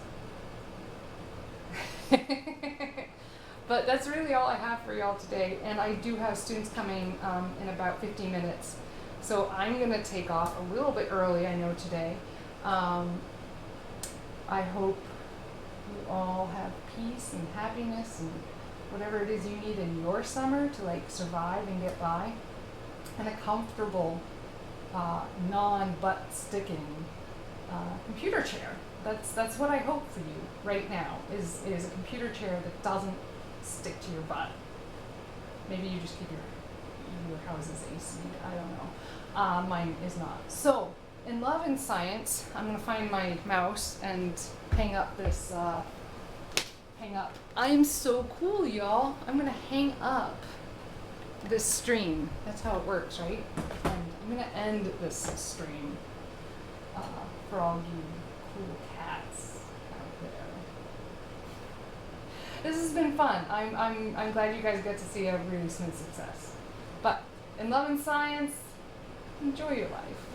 Speaker 1: But that's really all I have for y'all today, and I do have students coming in about 15 minutes. So I'm going to take off a little bit early, I know, today. I hope you all have peace and happiness and whatever it is you need in your summer to like survive and get by, and a comfortable non-butt sticking computer chair. That's what I hope for you right now is a computer chair that doesn't stick to your butt. Maybe you just keep your house's AC. I don't know. Mine is not. So in Love and Science, I'm gonna find my mouse and hang up this. Hang up. I'm so cool, y'all. I'm gonna hang up this stream. That's how it works, right? And I'm gonna end this stream for all you cool cats out there. This has been fun. I'm glad you guys get to see a really smooth success. But in Love and Science, enjoy your life.